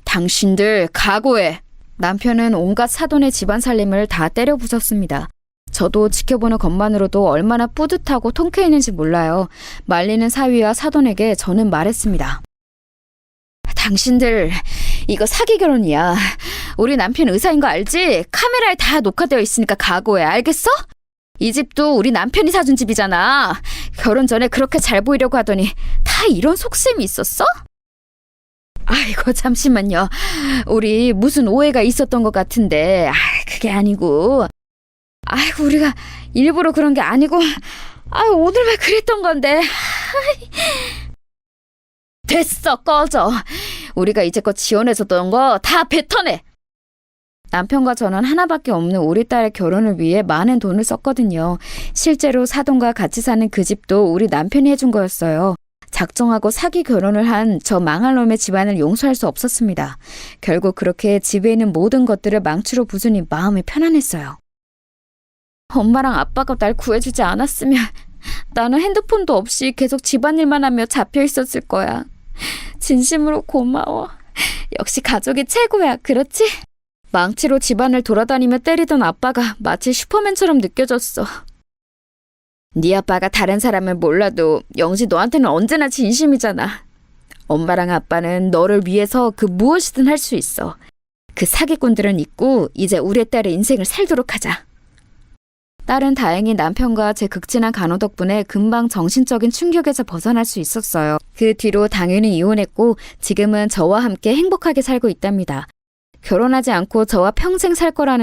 당신들 각오해. 남편은 온갖 사돈의 집안 살림을 다 때려 부쉈습니다. 저도 지켜보는 것만으로도 얼마나 뿌듯하고 통쾌했는지 몰라요. 말리는 사위와 사돈에게 저는 말했습니다. 당신들 이거 사기 결혼이야. 우리 남편 의사인 거 알지? 카메라에 다 녹화되어 있으니까 각오해. 알겠어? 이 집도 우리 남편이 사준 집이잖아. 결혼 전에 그렇게 잘 보이려고 하더니 다 이런 속셈이 있었어? 아이고 잠시만요. 우리 무슨 오해가 있었던 것 같은데 그게 아니고 아이고 우리가 일부러 그런 게 아니고 오늘만 그랬던 건데. 됐어 꺼져. 우리가 이제껏 지원해줬던 거 다 뱉어내. 남편과 저는 하나밖에 없는 우리 딸의 결혼을 위해 많은 돈을 썼거든요. 실제로 사돈과 같이 사는 그 집도 우리 남편이 해준 거였어요. 작정하고 사기 결혼을 한 저 망할 놈의 집안을 용서할 수 없었습니다. 결국 그렇게 집에 있는 모든 것들을 망치로 부수니 마음이 편안했어요. 엄마랑 아빠가 날 구해주지 않았으면 나는 핸드폰도 없이 계속 집안일만 하며 잡혀 있었을 거야. 진심으로 고마워. 역시 가족이 최고야, 그렇지? 망치로 집안을 돌아다니며 때리던 아빠가 마치 슈퍼맨처럼 느껴졌어. 네 아빠가 다른 사람은 몰라도 영지 너한테는 언제나 진심이잖아. 엄마랑 아빠는 너를 위해서 그 무엇이든 할 수 있어. 그 사기꾼들은 잊고 이제 우리 딸의 인생을 살도록 하자. 딸은 다행히 남편과 제 극진한 간호 덕분에 금방 정신적인 충격에서 벗어날 수 있었어요. 그 뒤로 당연히 이혼했고 지금은 저와 함께 행복하게 살고 있답니다. 결혼하지 않고 저와 평생 살 거라는